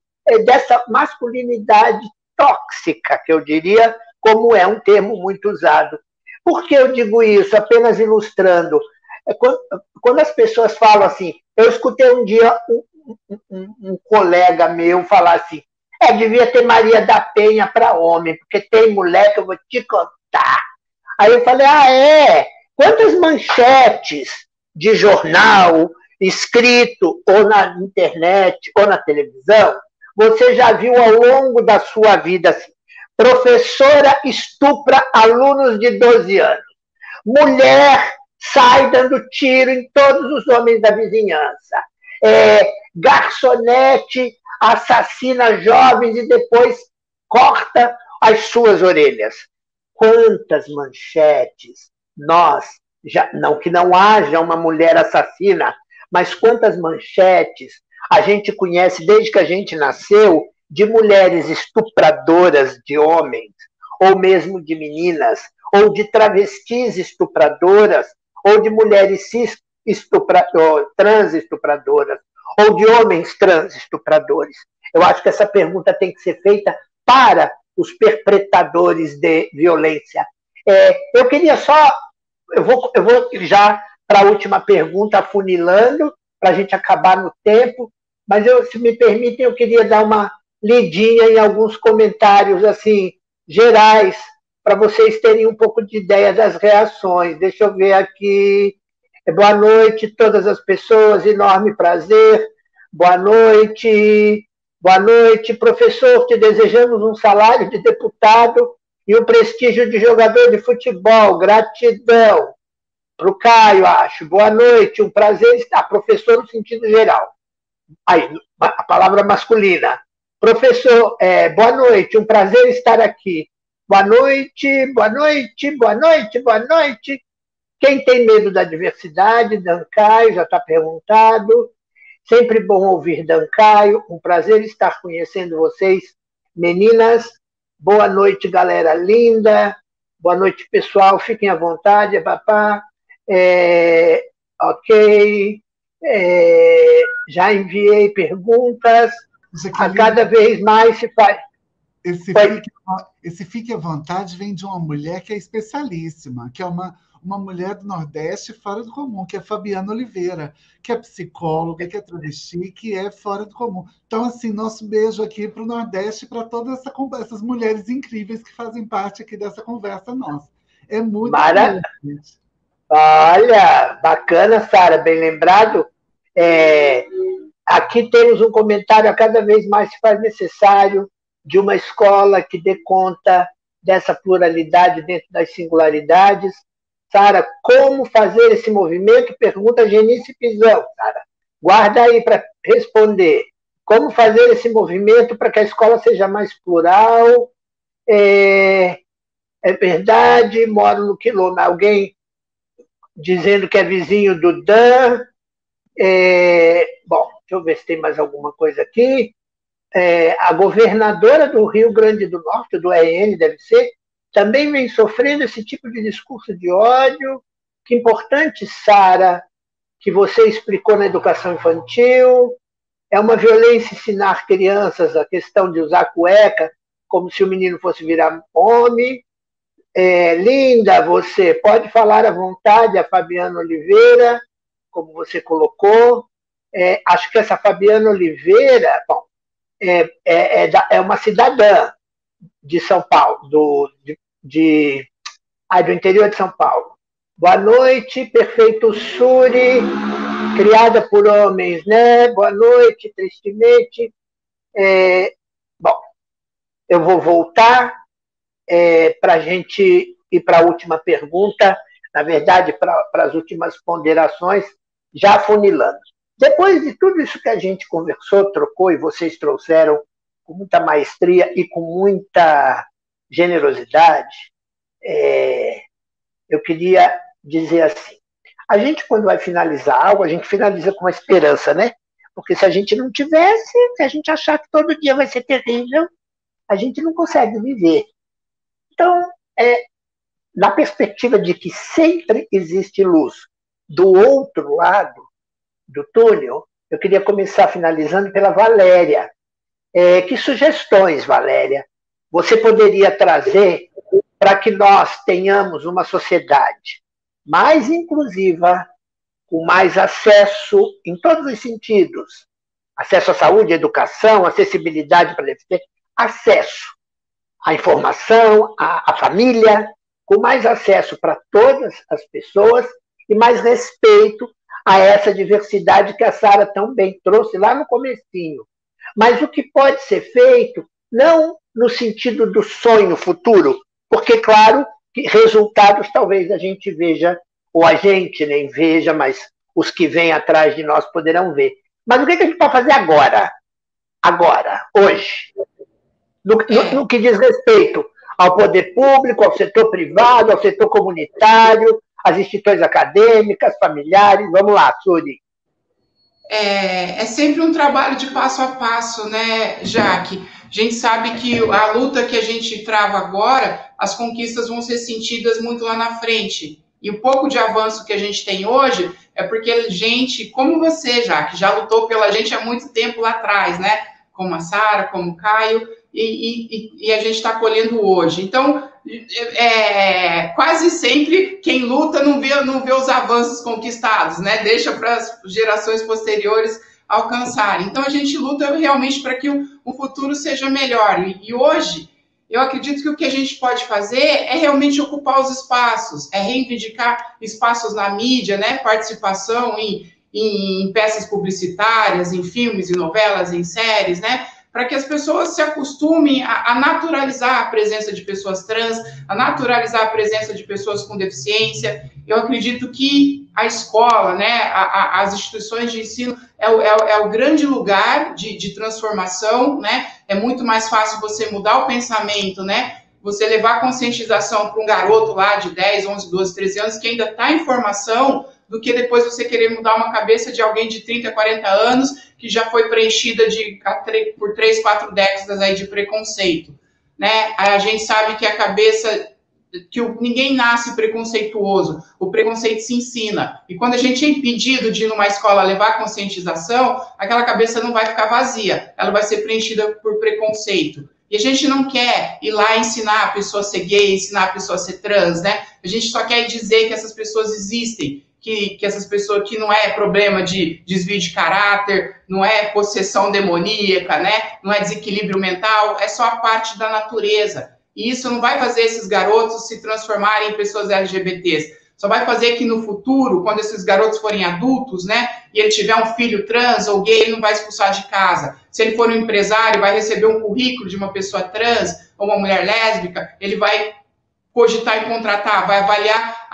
dessa masculinidade tóxica, que eu diria, como é um termo muito usado. Por que eu digo isso? Apenas ilustrando. Quando as pessoas falam assim, eu escutei um dia um colega meu falar assim, devia ter Maria da Penha para homem, porque tem mulher que eu vou te contar. Aí eu falei, quantas manchetes de jornal, escrito, ou na internet, ou na televisão, você já viu ao longo da sua vida assim, professora estupra alunos de 12 anos, mulher sai dando tiro em todos os homens da vizinhança, garçonete assassina jovens e depois corta as suas orelhas. Quantas manchetes nós, não que não haja uma mulher assassina, mas quantas manchetes a gente conhece desde que a gente nasceu de mulheres estupradoras de homens, ou mesmo de meninas, ou de travestis estupradoras, ou de mulheres trans estupradoras, ou de homens trans estupradores. Eu acho que essa pergunta tem que ser feita para os perpetradores de violência. Eu queria só... Eu vou já para a última pergunta, afunilando, para a gente acabar no tempo, mas se me permitem, eu queria dar uma lidinha em alguns comentários assim, gerais, para vocês terem um pouco de ideia das reações. Deixa eu ver aqui. Boa noite, todas as pessoas, enorme prazer. Boa noite, professor, te desejamos um salário de deputado e um prestígio de jogador de futebol. Gratidão. Para o Caio, acho. Boa noite, um prazer estar. Professor no sentido geral. Aí, a palavra masculina. Professor, boa noite, um prazer estar aqui. Boa noite, boa noite, boa noite, boa noite. Quem tem medo da diversidade? Dan Caio, já está perguntado. Sempre bom ouvir Dan Caio. Um prazer estar conhecendo vocês, meninas. Boa noite, galera linda. Boa noite, pessoal. Fiquem à vontade, papá. Ok. Já enviei perguntas. A cada vez mais se faz. Esse fique à vontade vem de uma mulher que é especialíssima, que é uma mulher do Nordeste fora do comum, que é Fabiana Oliveira, que é psicóloga, que é travesti, que é fora do comum. Então, assim, nosso beijo aqui para o Nordeste, para todas essas mulheres incríveis que fazem parte aqui dessa conversa nossa. É muito maravilhoso. Olha, bacana, Sara, bem lembrado. Aqui temos um comentário, a cada vez mais se faz necessário, de uma escola que dê conta dessa pluralidade dentro das singularidades. Sara, como fazer esse movimento? Pergunta Genice Pizão, Sara. Guarda aí para responder. Como fazer esse movimento para que a escola seja mais plural? É verdade, moro no quilômetro. Alguém dizendo que é vizinho do Dan. Bom, deixa eu ver se tem mais alguma coisa aqui. A governadora do Rio Grande do Norte, do EN, deve ser, também vem sofrendo esse tipo de discurso de ódio. Que importante, Sara, que você explicou na educação infantil. É uma violência ensinar crianças a questão de usar cueca como se o menino fosse virar homem. Linda, você pode falar à vontade, a Fabiana Oliveira, como você colocou. Acho que essa Fabiana Oliveira, bom, é uma cidadã de São Paulo, do interior de São Paulo. Boa noite, perfeito Suri, criada por homens, né? Boa noite, tristemente. Bom, eu vou voltar para a gente ir para a última pergunta, na verdade, para as últimas ponderações, já afunilando. Depois de tudo isso que a gente conversou, trocou e vocês trouxeram com muita maestria e com muita generosidade, eu queria dizer assim, a gente quando vai finalizar algo, a gente finaliza com uma esperança, né? Porque se a gente não tivesse, se a gente achar que todo dia vai ser terrível, a gente não consegue viver. Então, na perspectiva de que sempre existe luz do outro lado do túnel, eu queria começar finalizando pela Valéria. Que sugestões, Valéria, você poderia trazer para que nós tenhamos uma sociedade mais inclusiva, com mais acesso em todos os sentidos, acesso à saúde, à educação, acessibilidade para deficientes, acesso à informação, à família, com mais acesso para todas as pessoas e mais respeito a essa diversidade que a Sara tão bem trouxe lá no comecinho. Mas o que pode ser feito, não no sentido do sonho futuro, porque, claro, que resultados talvez a gente veja, ou a gente nem veja, mas os que vêm atrás de nós poderão ver. Mas o que a gente pode fazer agora? Agora, hoje. No que diz respeito ao poder público, ao setor privado, ao setor comunitário, às instituições acadêmicas, familiares. Vamos lá, Suri. É sempre um trabalho de passo a passo, né, Jaque? A gente sabe que a luta que a gente trava agora, as conquistas vão ser sentidas muito lá na frente. E o pouco de avanço que a gente tem hoje é porque gente como você, Jaque, já lutou pela gente há muito tempo lá atrás, né? Como a Sara, como o Caio, e a gente está colhendo hoje. Então, quase sempre quem luta não vê os avanços conquistados, né? Deixa para as gerações posteriores alcançarem. Então, a gente luta realmente para que o futuro seja melhor. E hoje, eu acredito que o que a gente pode fazer é realmente ocupar os espaços, é reivindicar espaços na mídia, né? Participação em peças publicitárias, em filmes, em novelas, em séries, né? Para que as pessoas se acostumem a naturalizar a presença de pessoas trans, a naturalizar a presença de pessoas com deficiência. Eu acredito que a escola, né, as instituições de ensino é o grande lugar de transformação, né? É muito mais fácil você mudar o pensamento, né? Você levar conscientização para um garoto lá de 10, 11, 12, 13 anos que ainda está em formação, do que depois você querer mudar uma cabeça de alguém de 30, 40 anos que já foi preenchida por 3, 4 décadas aí de preconceito, né? A gente sabe que a cabeça, ninguém nasce preconceituoso, o preconceito se ensina, e quando a gente é impedido de ir numa escola levar conscientização, aquela cabeça não vai ficar vazia, ela vai ser preenchida por preconceito. E a gente não quer ir lá ensinar a pessoa a ser gay, ensinar a pessoa a ser trans, né? A gente só quer dizer que essas pessoas existem, que essas pessoas, que não é problema de desvio de caráter, não é possessão demoníaca, né? Não é desequilíbrio mental, é só a parte da natureza. E isso não vai fazer esses garotos se transformarem em pessoas LGBTs. Só vai fazer que no futuro, quando esses garotos forem adultos, né, e ele tiver um filho trans ou gay, ele não vai expulsar de casa. Se ele for um empresário, vai receber um currículo de uma pessoa trans ou uma mulher lésbica, ele vai cogitar em contratar, vai avaliar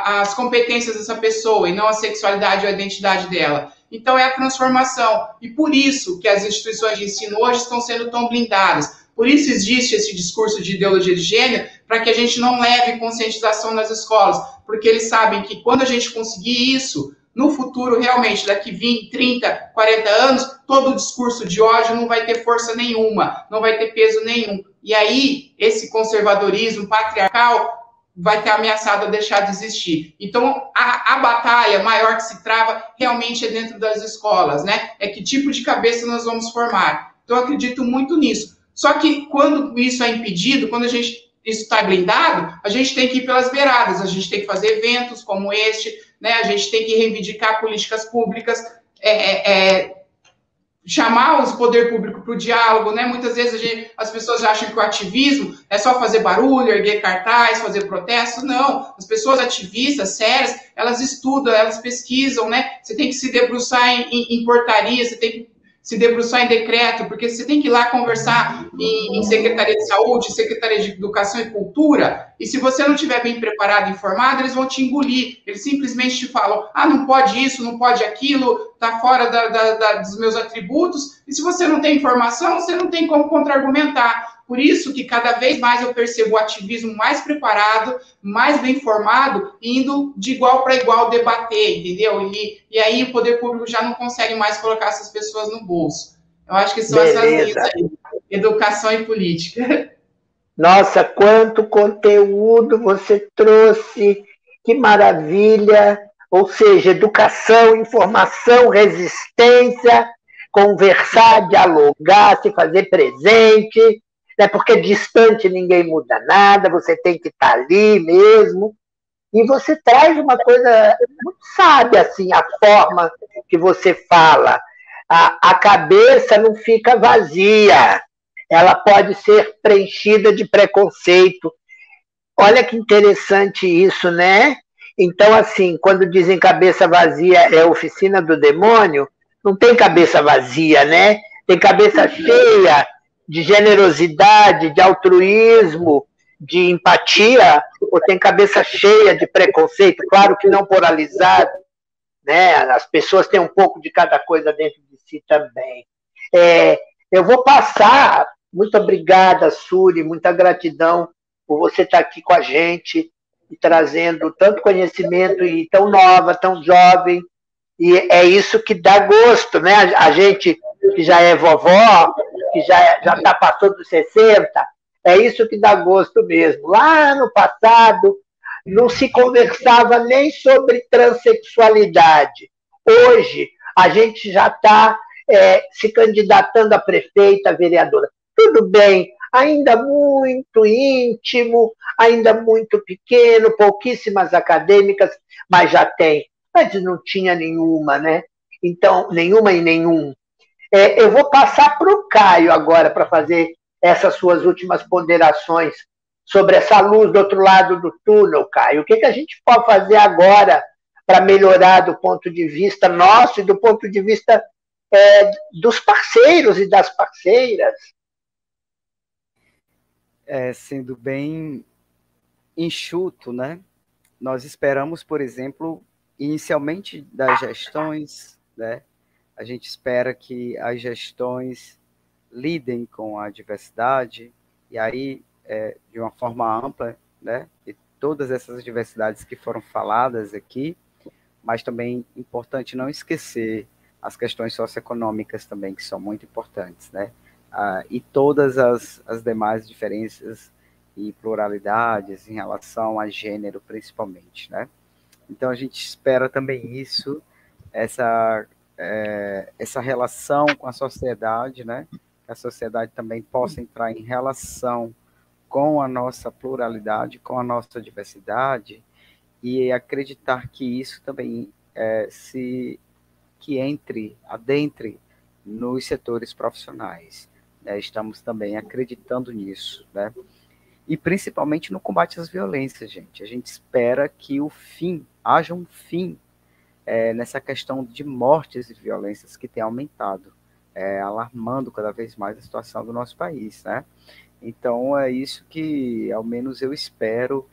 as competências dessa pessoa e não a sexualidade ou a identidade dela. Então, é a transformação. E por isso que as instituições de ensino hoje estão sendo tão blindadas. Por isso existe esse discurso de ideologia de gênero, para que a gente não leve conscientização nas escolas, porque eles sabem que quando a gente conseguir isso, no futuro, realmente, daqui 20, 30, 40 anos, todo o discurso de ódio não vai ter força nenhuma, não vai ter peso nenhum. E aí, esse conservadorismo patriarcal vai ter ameaçado a deixar de existir. Então, a batalha maior que se trava realmente é dentro das escolas, né? É que tipo de cabeça nós vamos formar. Então, eu acredito muito nisso. Só que quando isso é impedido, quando isso está blindado, a gente tem que ir pelas beiradas, a gente tem que fazer eventos como este, né? A gente tem que reivindicar políticas públicas, chamar o poder público para o diálogo, né? Muitas vezes as pessoas acham que o ativismo é só fazer barulho, erguer cartaz, fazer protesto. Não, as pessoas ativistas, sérias, elas estudam, elas pesquisam, né? Você tem que se debruçar em portaria, você tem que se debruçar em decreto, porque você tem que ir lá conversar em Secretaria de Saúde, Secretaria de Educação e Cultura, e se você não estiver bem preparado e informado, eles vão te engolir, eles simplesmente te falam, não pode isso, não pode aquilo, está fora dos meus atributos, e se você não tem informação, você não tem como contra-argumentar. Por isso que cada vez mais eu percebo o ativismo mais preparado, mais bem informado, indo de igual para igual debater, entendeu? E aí o poder público já não consegue mais colocar essas pessoas no bolso. Eu acho que são essas linhas aí, educação e política. Nossa, quanto conteúdo você trouxe, que maravilha! Ou seja, educação, informação, resistência, conversar, dialogar, se fazer presente, né? Porque distante ninguém muda nada, você tem que estar ali mesmo. E você traz uma coisa muito sábia, assim, a forma que você fala. A cabeça não fica vazia, ela pode ser preenchida de preconceito. Olha que interessante isso, né? Então, assim, quando dizem cabeça vazia é oficina do demônio, não tem cabeça vazia, né? Tem cabeça cheia de generosidade, de altruísmo, de empatia, ou tem cabeça cheia de preconceito, claro que não polarizado, né? As pessoas têm um pouco de cada coisa dentro de si também. Eu vou passar, muito obrigada, Suri, muita gratidão por você estar aqui com a gente e trazendo tanto conhecimento e tão nova, tão jovem, e é isso que dá gosto, né? A gente que já é vovó, que já está passando dos 60, é isso que dá gosto mesmo. Lá no passado, não se conversava nem sobre transexualidade. Hoje, a gente já está se candidatando a prefeita, a vereadora. Tudo bem, ainda muito íntimo, ainda muito pequeno, pouquíssimas acadêmicas, mas já tem. Antes não tinha nenhuma, né? Então, nenhuma e nenhum. Eu vou passar para o Caio agora para fazer essas suas últimas ponderações sobre essa luz do outro lado do túnel, Caio. O que a gente pode fazer agora para melhorar do ponto de vista nosso e do ponto de vista dos parceiros e das parceiras? Sendo bem enxuto, né? Nós esperamos, por exemplo, inicialmente das gestões, né? A gente espera que as gestões lidem com a diversidade, e aí, de uma forma ampla, né? E todas essas diversidades que foram faladas aqui, mas também importante não esquecer as questões socioeconômicas também, que são muito importantes, né? E todas as demais diferenças e pluralidades em relação a gênero, principalmente, né? Então, a gente espera também isso, essa relação com a sociedade, né? Que a sociedade também possa entrar em relação com a nossa pluralidade, com a nossa diversidade, e acreditar que isso também adentre nos setores profissionais. Né? Estamos também acreditando nisso, né? E principalmente no combate às violências, gente. A gente espera que haja um fim nessa questão de mortes e violências que tem aumentado, alarmando cada vez mais a situação do nosso país, né? Então, é isso que, ao menos, eu espero,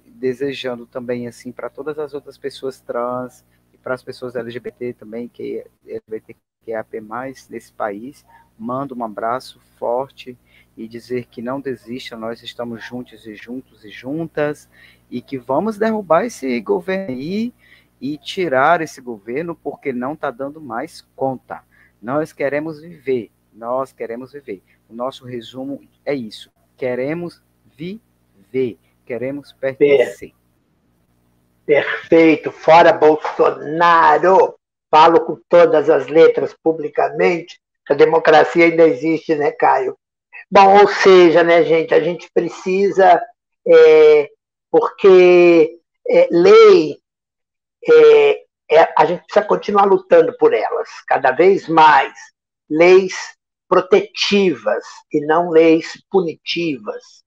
desejando também, assim, para todas as outras pessoas trans e para as pessoas LGBT também, que LGBTQIA+, nesse país, mando um abraço forte e dizer que não desistam, nós estamos juntos e juntas, e que vamos derrubar esse governo aí e tirar esse governo, porque não está dando mais conta. Nós queremos viver. O nosso resumo é isso. Queremos viver, queremos pertencer. Perfeito. Fora Bolsonaro. Falo com todas as letras publicamente, que a democracia ainda existe, né, Caio? Bom, ou seja, né, gente, a gente precisa, porque lei, a gente precisa continuar lutando por elas, cada vez mais. Leis protetivas e não leis punitivas.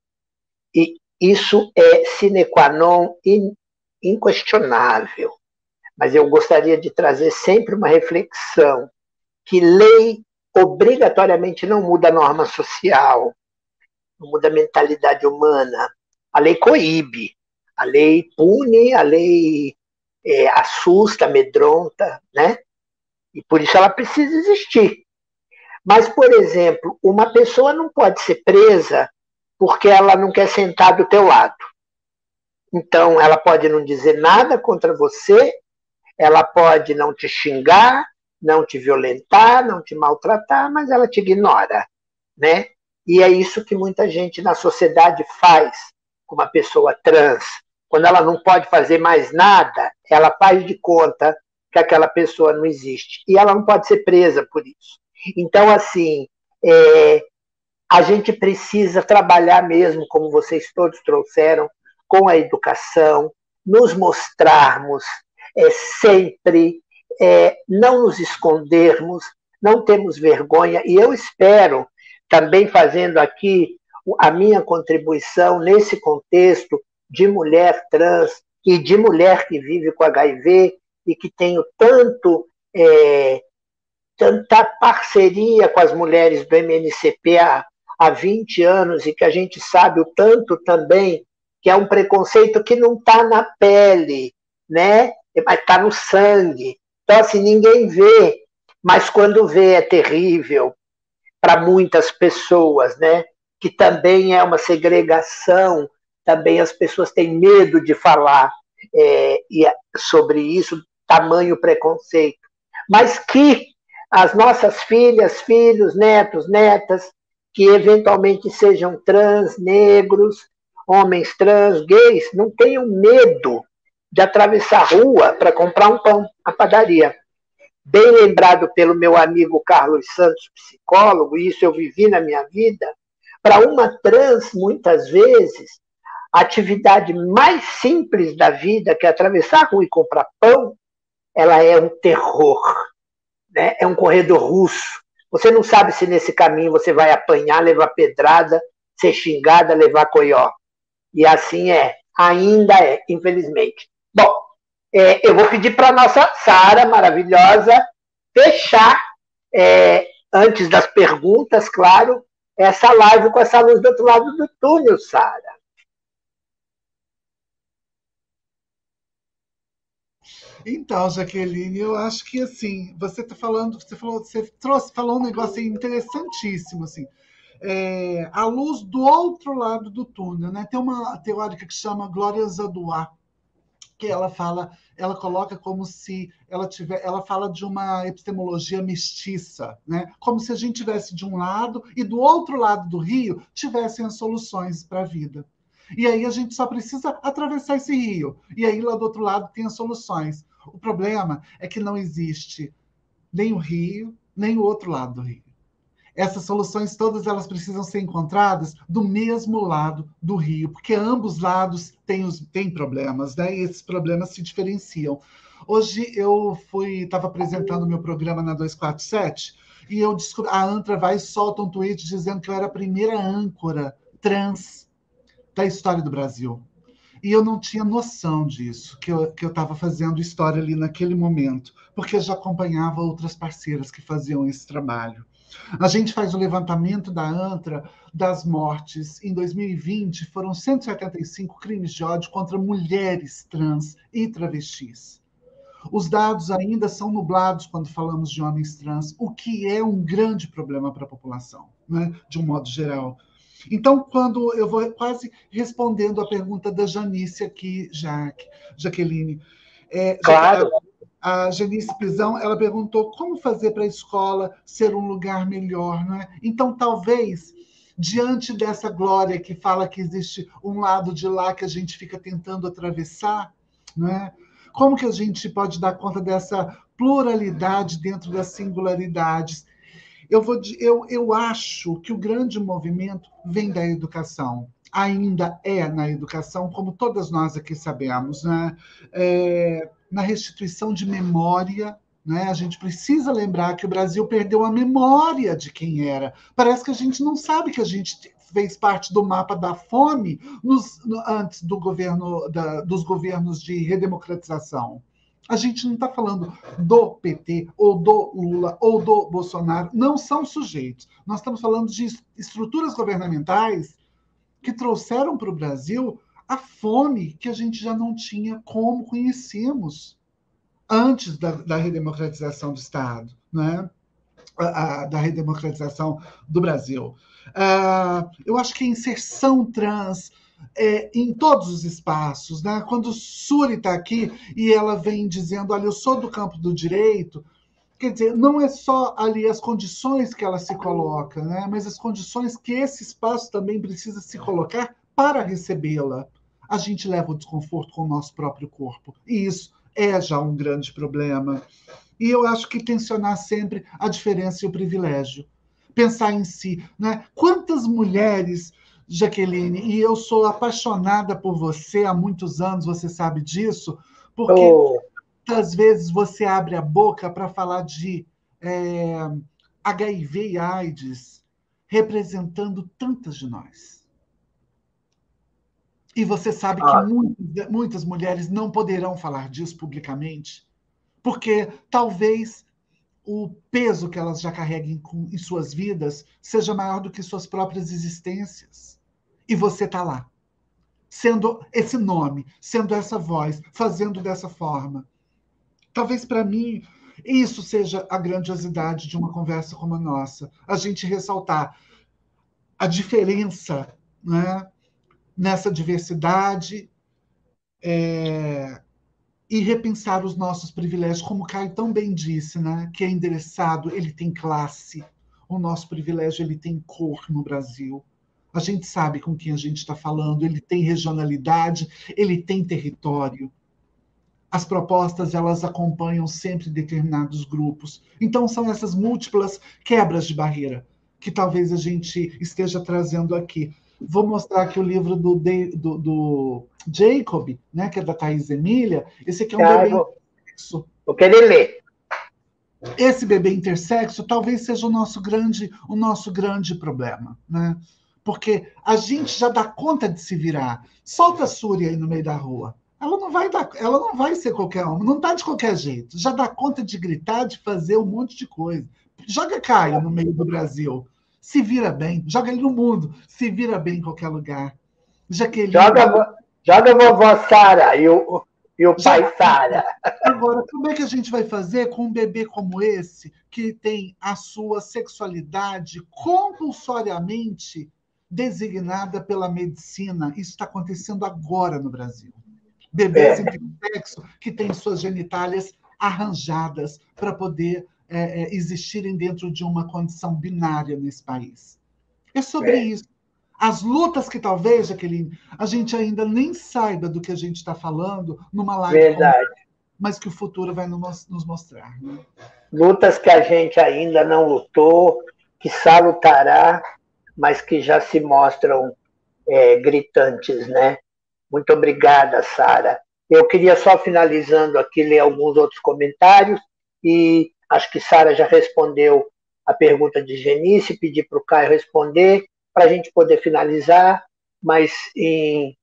E isso é sine qua non inquestionável. Mas eu gostaria de trazer sempre uma reflexão, que lei obrigatoriamente não muda a norma social, não muda a mentalidade humana. A lei coíbe, a lei pune, a lei assusta, amedronta, né? E por isso ela precisa existir. Mas, por exemplo, uma pessoa não pode ser presa porque ela não quer sentar do teu lado. Então, ela pode não dizer nada contra você, ela pode não te xingar, não te violentar, não te maltratar, mas ela te ignora, né? E é isso que muita gente na sociedade faz com uma pessoa trans. Quando ela não pode fazer mais nada, ela faz de conta que aquela pessoa não existe. E ela não pode ser presa por isso. Então, assim, a gente precisa trabalhar mesmo, como vocês todos trouxeram, com a educação, nos mostrarmos sempre não nos escondermos, não temos vergonha, e eu espero, também fazendo aqui a minha contribuição nesse contexto de mulher trans e de mulher que vive com HIV e que tenho tanta parceria com as mulheres do MNCP há 20 anos e que a gente sabe o tanto também que é um preconceito que não está na pele, né? Mas está no sangue. Então, assim, ninguém vê, mas quando vê é terrível para muitas pessoas, né? Que também é uma segregação, também as pessoas têm medo de falar sobre isso, tamanho preconceito. Mas que as nossas filhas, filhos, netos, netas, que eventualmente sejam trans, negros, homens trans, gays, não tenham medo de atravessar a rua para comprar um pão na padaria. Bem lembrado pelo meu amigo Carlos Santos, psicólogo, e isso eu vivi na minha vida, para uma trans, muitas vezes, a atividade mais simples da vida, que é atravessar a rua e comprar pão, ela é um terror, né? É um corredor russo. Você não sabe se nesse caminho você vai apanhar, levar pedrada, ser xingada, levar coió. E assim ainda infelizmente. Bom, eu vou pedir para a nossa Sara, maravilhosa, fechar, antes das perguntas, claro, essa live com essa luz do outro lado do túnel, Sara. Então, Jaqueline, eu acho que assim, você falou um negócio interessantíssimo, assim. A luz do outro lado do túnel, né? Tem uma teórica que chama Glória Zadoua, que ela coloca como se ela fala de uma epistemologia mestiça, né? Como se a gente tivesse de um lado e do outro lado do rio tivessem as soluções para a vida. E aí a gente só precisa atravessar esse rio. E aí lá do outro lado tem as soluções. O problema é que não existe nem o rio, nem o outro lado do rio. Essas soluções todas elas precisam ser encontradas do mesmo lado do rio, porque ambos lados têm problemas, né? E esses problemas se diferenciam. Hoje eu estava apresentando o meu programa na 247 e a ANTRA vai e solta um tweet dizendo que eu era a primeira âncora trans da história do Brasil. E eu não tinha noção disso, que eu estava fazendo história ali naquele momento, porque eu já acompanhava outras parceiras que faziam esse trabalho. A gente faz o levantamento da ANTRA das mortes. Em 2020, foram 175 crimes de ódio contra mulheres trans e travestis. Os dados ainda são nublados quando falamos de homens trans, o que é um grande problema para a população, né? De um modo geral. Então, quando eu vou quase respondendo a pergunta da Janice aqui, Jaqueline. Claro. A Janice Pisão, ela perguntou como fazer para a escola ser um lugar melhor, não é? Então, talvez, diante dessa glória que fala que existe um lado de lá que a gente fica tentando atravessar, não é? Como que a gente pode dar conta dessa pluralidade dentro das singularidades? Eu acho que o grande movimento vem da educação. Ainda é na educação, como todas nós aqui sabemos, né? Na restituição de memória, né? A gente precisa lembrar que o Brasil perdeu a memória de quem era. Parece que a gente não sabe que a gente fez parte do mapa da fome antes dos governos de redemocratização. A gente não está falando do PT, ou do Lula, ou do Bolsonaro. Não são sujeitos. Nós estamos falando de estruturas governamentais que trouxeram para o Brasil a fome que a gente já não tinha como conhecemos antes da redemocratização do Estado, né? Da redemocratização do Brasil. Eu acho que a inserção trans em todos os espaços, né? Quando Suri está aqui e ela vem dizendo, olha, eu sou do campo do direito, quer dizer, não é só ali as condições que ela se coloca, né? Mas as condições que esse espaço também precisa se colocar para recebê-la. A gente leva o desconforto com o nosso próprio corpo, e isso é já um grande problema. E eu acho que tensionar sempre a diferença e o privilégio. Pensar em si, né? Quantas mulheres, Jaqueline, e eu sou apaixonada por você há muitos anos, você sabe disso, porque Quantas vezes você abre a boca para falar de HIV e AIDS, representando tantas de nós? E você sabe que muitas mulheres não poderão falar disso publicamente, porque talvez o peso que elas já carreguem em suas vidas seja maior do que suas próprias existências. E você está lá, sendo esse nome, sendo essa voz, fazendo dessa forma. Talvez para mim isso seja a grandiosidade de uma conversa como a nossa. A gente ressaltar a diferença, né, nessa diversidade, e repensar os nossos privilégios, como o Caio tão bem disse, né, que é endereçado, ele tem classe, o nosso privilégio ele tem cor no Brasil. A gente sabe com quem a gente está falando, ele tem regionalidade, ele tem território. As propostas, elas acompanham sempre determinados grupos. Então, são essas múltiplas quebras de barreira que talvez a gente esteja trazendo aqui. Vou mostrar aqui o livro do Jacob, né, que é da Thaís Emília. Esse aqui é um bebê intersexo. Vou querer ler. Esse bebê intersexo talvez seja o nosso grande problema, né? Porque a gente já dá conta de se virar. Solta a Súria aí no meio da rua. Ela não vai ser qualquer homem, não está de qualquer jeito. Já dá conta de gritar, de fazer um monte de coisa. Joga Caio no meio do Brasil, se vira bem. Joga ele no mundo, se vira bem em qualquer lugar. Jaqueline, joga a vovó Sara e o pai Sara. Agora, como é que a gente vai fazer com um bebê como esse, que tem a sua sexualidade compulsoriamente designada pela medicina? Isso está acontecendo agora no Brasil. Bebês intersexo que têm suas genitálias arranjadas para poder existirem dentro de uma condição binária nesse país. É sobre isso. As lutas que talvez, Jaqueline, a gente ainda nem saiba do que a gente está falando numa live. Verdade. Mas que o futuro vai nos mostrar. Né? Lutas que a gente ainda não lutou, que lutará, mas que já se mostram gritantes, né? Muito obrigada, Sara. Eu queria só, finalizando aqui, ler alguns outros comentários, e acho que Sara já respondeu a pergunta de Genice, pedir para o Caio responder, para a gente poder finalizar, mas em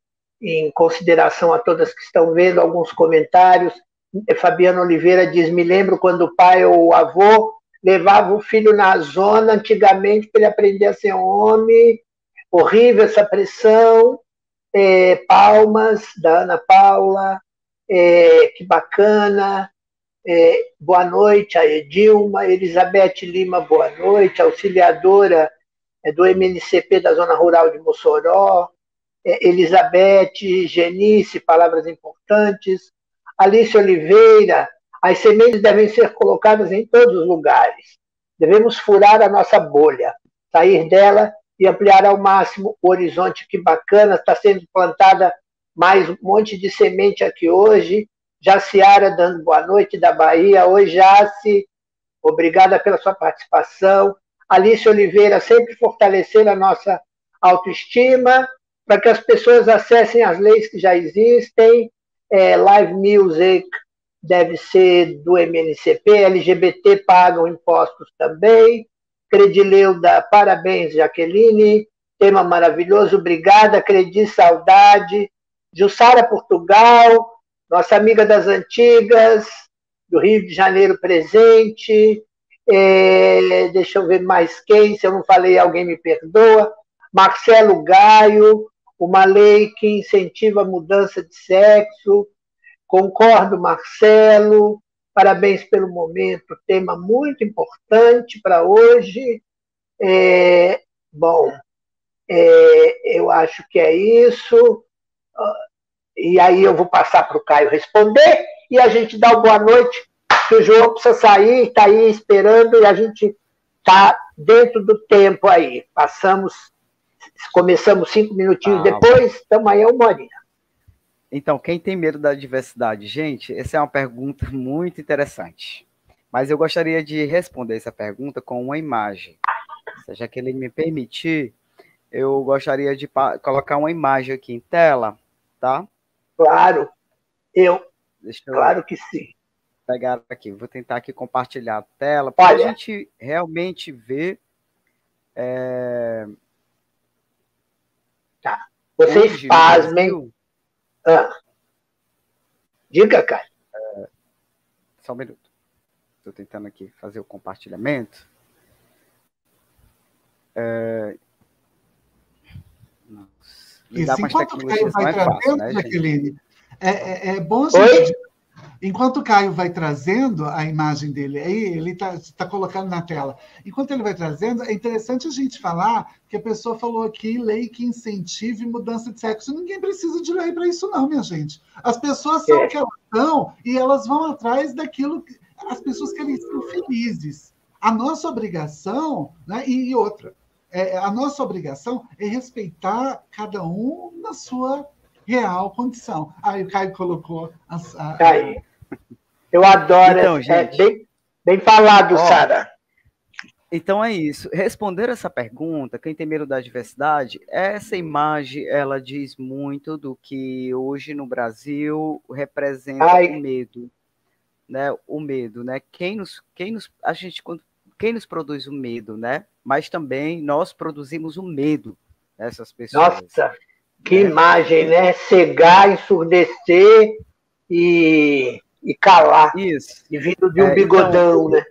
consideração a todas que estão vendo, alguns comentários. Fabiana Oliveira diz: me lembro quando o pai ou o avô levava o filho na zona, antigamente, para ele aprender a ser homem. Horrível essa pressão. Palmas, da Ana Paula, que bacana. Boa noite, a Edilma. Elizabeth Lima, boa noite. Auxiliadora do MNCP da Zona Rural de Mossoró. Elizabeth, Genice, palavras importantes. Alice Oliveira, as sementes devem ser colocadas em todos os lugares. Devemos furar a nossa bolha, sair dela e ampliar ao máximo o horizonte. Que bacana, está sendo plantada mais um monte de semente aqui hoje. Jaciara dando boa noite da Bahia. Oi, Jaci, obrigada pela sua participação. Alice Oliveira, sempre fortalecendo a nossa autoestima, para que as pessoas acessem as leis que já existem. Live Music deve ser do MNCP, LGBT pagam impostos também. Credileuda, parabéns, Jaqueline, tema maravilhoso, obrigada. Credi, saudade. Jussara Portugal, nossa amiga das antigas, do Rio de Janeiro presente. Deixa eu ver mais quem, se eu não falei, alguém me perdoa. Marcelo Gaio, uma lei que incentiva a mudança de sexo. Concordo, Marcelo. Parabéns pelo momento, tema muito importante para hoje. Eu acho que é isso. E aí eu vou passar para o Caio responder e a gente dá uma boa noite, que o João precisa sair, está aí esperando, e a gente está dentro do tempo aí. Começamos 5 minutinhos depois, estamos aí 1 horinha. Então, quem tem medo da diversidade? Gente, essa é uma pergunta muito interessante. Mas eu gostaria de responder essa pergunta com uma imagem. Se a Jaqueline me permitir, eu gostaria de colocar uma imagem aqui em tela, tá? Claro, claro que sim. pegar aqui. Vou tentar aqui compartilhar a tela para a gente realmente ver. Tá. Vocês pasmem. Diga, Caio. Só um minuto. Estou tentando aqui fazer o compartilhamento. Isso, enquanto o Caio vai trazendo, né, Jaqueline, é bom a gente... Enquanto o Caio vai trazendo a imagem dele, aí ele está colocando na tela. Enquanto ele vai trazendo, é interessante a gente falar que a pessoa falou aqui lei que incentive mudança de sexo. Ninguém precisa de lei para isso, não, minha gente. As pessoas são o que elas são e elas vão atrás daquilo que as pessoas querem ser felizes. A nossa obrigação, né, e outra, a nossa obrigação é respeitar cada um na sua real condição. Aí o Caio colocou... Caio. Eu adoro, então, gente, bem falado, Sara. Então é isso. Responder essa pergunta, quem tem medo da diversidade, essa imagem, ela diz muito do que hoje no Brasil representa o medo, né? O medo, né? Quem nos produz o medo, né? Mas também nós produzimos o medo dessas pessoas. Nossa, que imagem, né? Cegar, ensurdecer e calar. Isso. E vindo de um bigodão, então, né?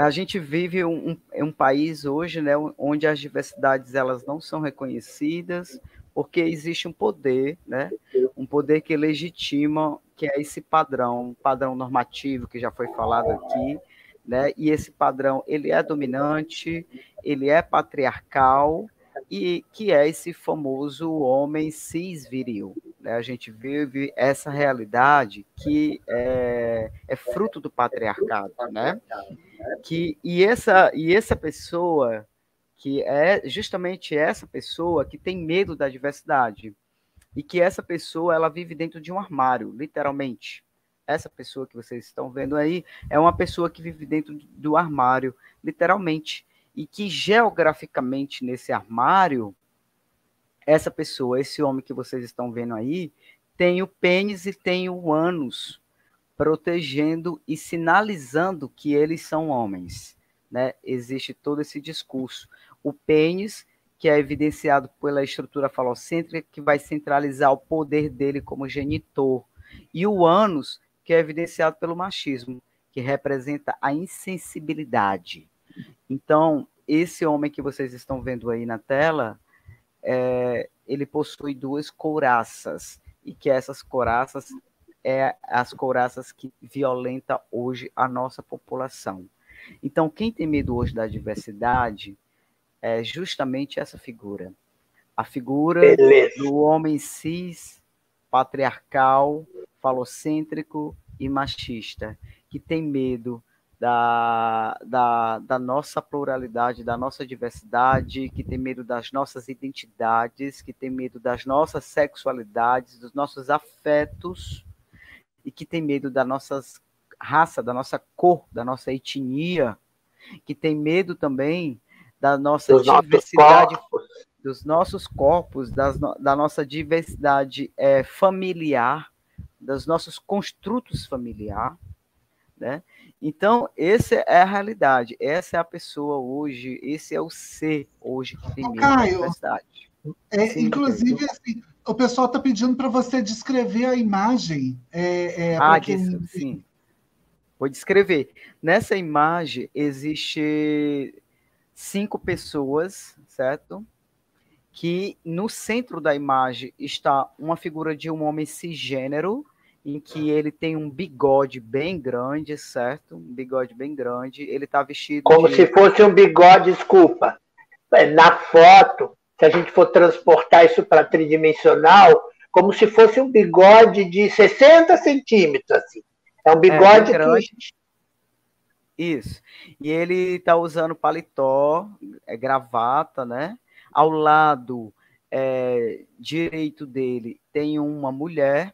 A gente vive um país hoje, né, onde as diversidades elas não são reconhecidas, porque existe um poder, né, um poder que legitima, que é esse padrão normativo que já foi falado aqui, né, e esse padrão ele é dominante, ele é patriarcal, e que é esse famoso homem cis viril, né? A gente vive essa realidade que é fruto do patriarcado, né? E essa pessoa, que é justamente essa pessoa que tem medo da diversidade, e que essa pessoa ela vive dentro de um armário, literalmente. Essa pessoa que vocês estão vendo aí é uma pessoa que vive dentro do armário, literalmente. E que geograficamente nesse armário, essa pessoa, esse homem que vocês estão vendo aí, tem o pênis e tem o ânus, protegendo e sinalizando que eles são homens, né? Existe todo esse discurso. O pênis, que é evidenciado pela estrutura falocêntrica, que vai centralizar o poder dele como genitor. E o ânus, que é evidenciado pelo machismo, que representa a insensibilidade. Então, esse homem que vocês estão vendo aí na tela, ele possui 2 couraças, e que essas couraças as couraças que violentam hoje a nossa população. Então, quem tem medo hoje da diversidade é justamente essa figura. A figura do homem cis, patriarcal, falocêntrico e machista, que tem medo da nossa pluralidade, da nossa diversidade, que tem medo das nossas identidades, que tem medo das nossas sexualidades, dos nossos afetos, e que tem medo da nossa raça, da nossa cor, da nossa etnia, que tem medo também da nossa diversidade, dos nossos corpos, da nossa diversidade familiar, dos nossos construtos familiares, né? Então, essa é a realidade, essa é a pessoa hoje, esse é o ser hoje que tem medo da diversidade. Inclusive, assim, o pessoal está pedindo para você descrever a imagem. Sim. Vou descrever. Nessa imagem, existe 5 pessoas, certo? Que no centro da imagem está uma figura de um homem cisgênero, em que ele tem um bigode bem grande, certo? Um bigode bem grande. Ele está vestido como se fosse um bigode, desculpa. Na foto, se a gente for transportar isso para tridimensional, como se fosse um bigode de 60 centímetros, assim. É um bigode grande. Isso. E ele está usando paletó, gravata, né? Ao lado direito dele tem uma mulher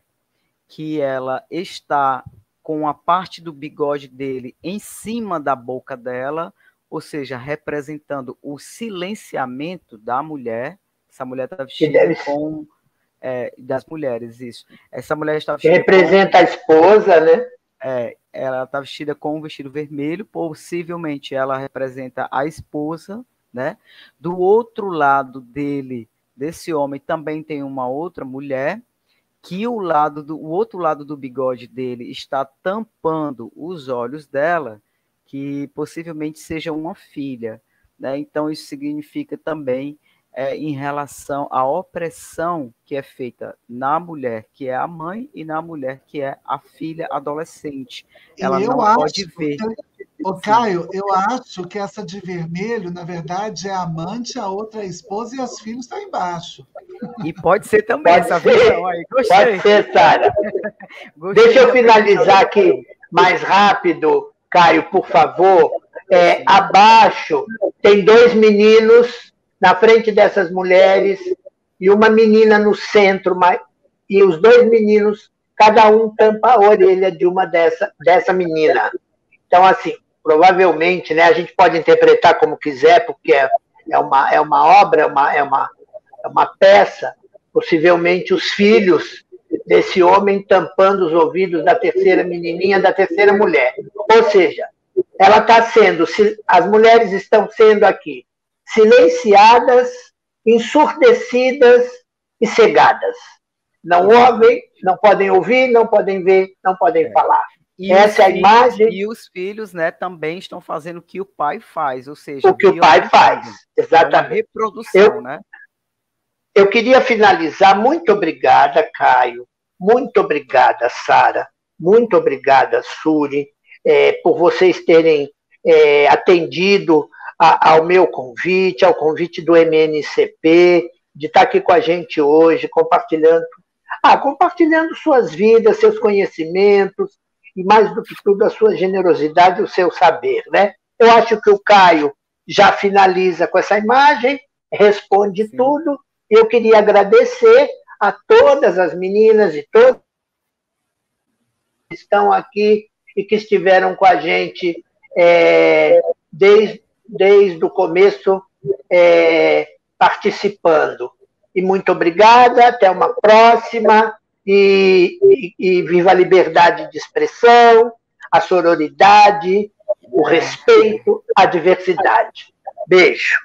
que ela está com a parte do bigode dele em cima da boca dela, ou seja, representando o silenciamento da mulher. Essa mulher está vestida das mulheres, isso. Essa mulher está vestida que representa a esposa, né? ela está vestida com um vestido vermelho, possivelmente ela representa a esposa, né? Do outro lado desse homem, também tem uma outra mulher, que o outro lado do bigode dele está tampando os olhos dela, que possivelmente seja uma filha, né? Então, isso significa também em relação à opressão que é feita na mulher que é a mãe e na mulher que é a filha adolescente. Ela não pode ver. Caio, eu acho que essa de vermelho, na verdade, é a amante, a outra é a esposa e os filhos estão embaixo. E pode ser também essa visão aí. Gostei. Pode ser, Sara. Deixa eu finalizar aqui mais rápido, Caio, por favor. Abaixo tem 2 meninos na frente dessas mulheres e uma menina no centro, e os 2 meninos, cada um tampa a orelha de uma dessa menina. Então, assim, provavelmente, né, a gente pode interpretar como quiser, porque é uma obra, é uma peça, possivelmente os filhos desse homem tampando os ouvidos da terceira menininha, da terceira mulher. Ou seja, ela está as mulheres estão sendo aqui silenciadas, ensurdecidas e cegadas. Não ouvem, não podem ouvir, não podem ver, não podem falar. E essa é a imagem. E os filhos, né, também estão fazendo o que o pai faz, ou seja, o que o pai faz, exatamente. É uma reprodução, né? Eu queria finalizar. Muito obrigada, Caio. Muito obrigada, Sara. Muito obrigada, Suri, por vocês terem atendido ao meu convite, ao convite do MNCP, de estar aqui com a gente hoje, compartilhando suas vidas, seus conhecimentos, e mais do que tudo, a sua generosidade, o seu saber, né? Eu acho que o Caio já finaliza com essa imagem, responde Sim. tudo, e eu queria agradecer a todas as meninas e todos que estão aqui e que estiveram com a gente desde o começo participando. E muito obrigada, até uma próxima, e viva a liberdade de expressão, a sororidade, o respeito, a diversidade. Beijo.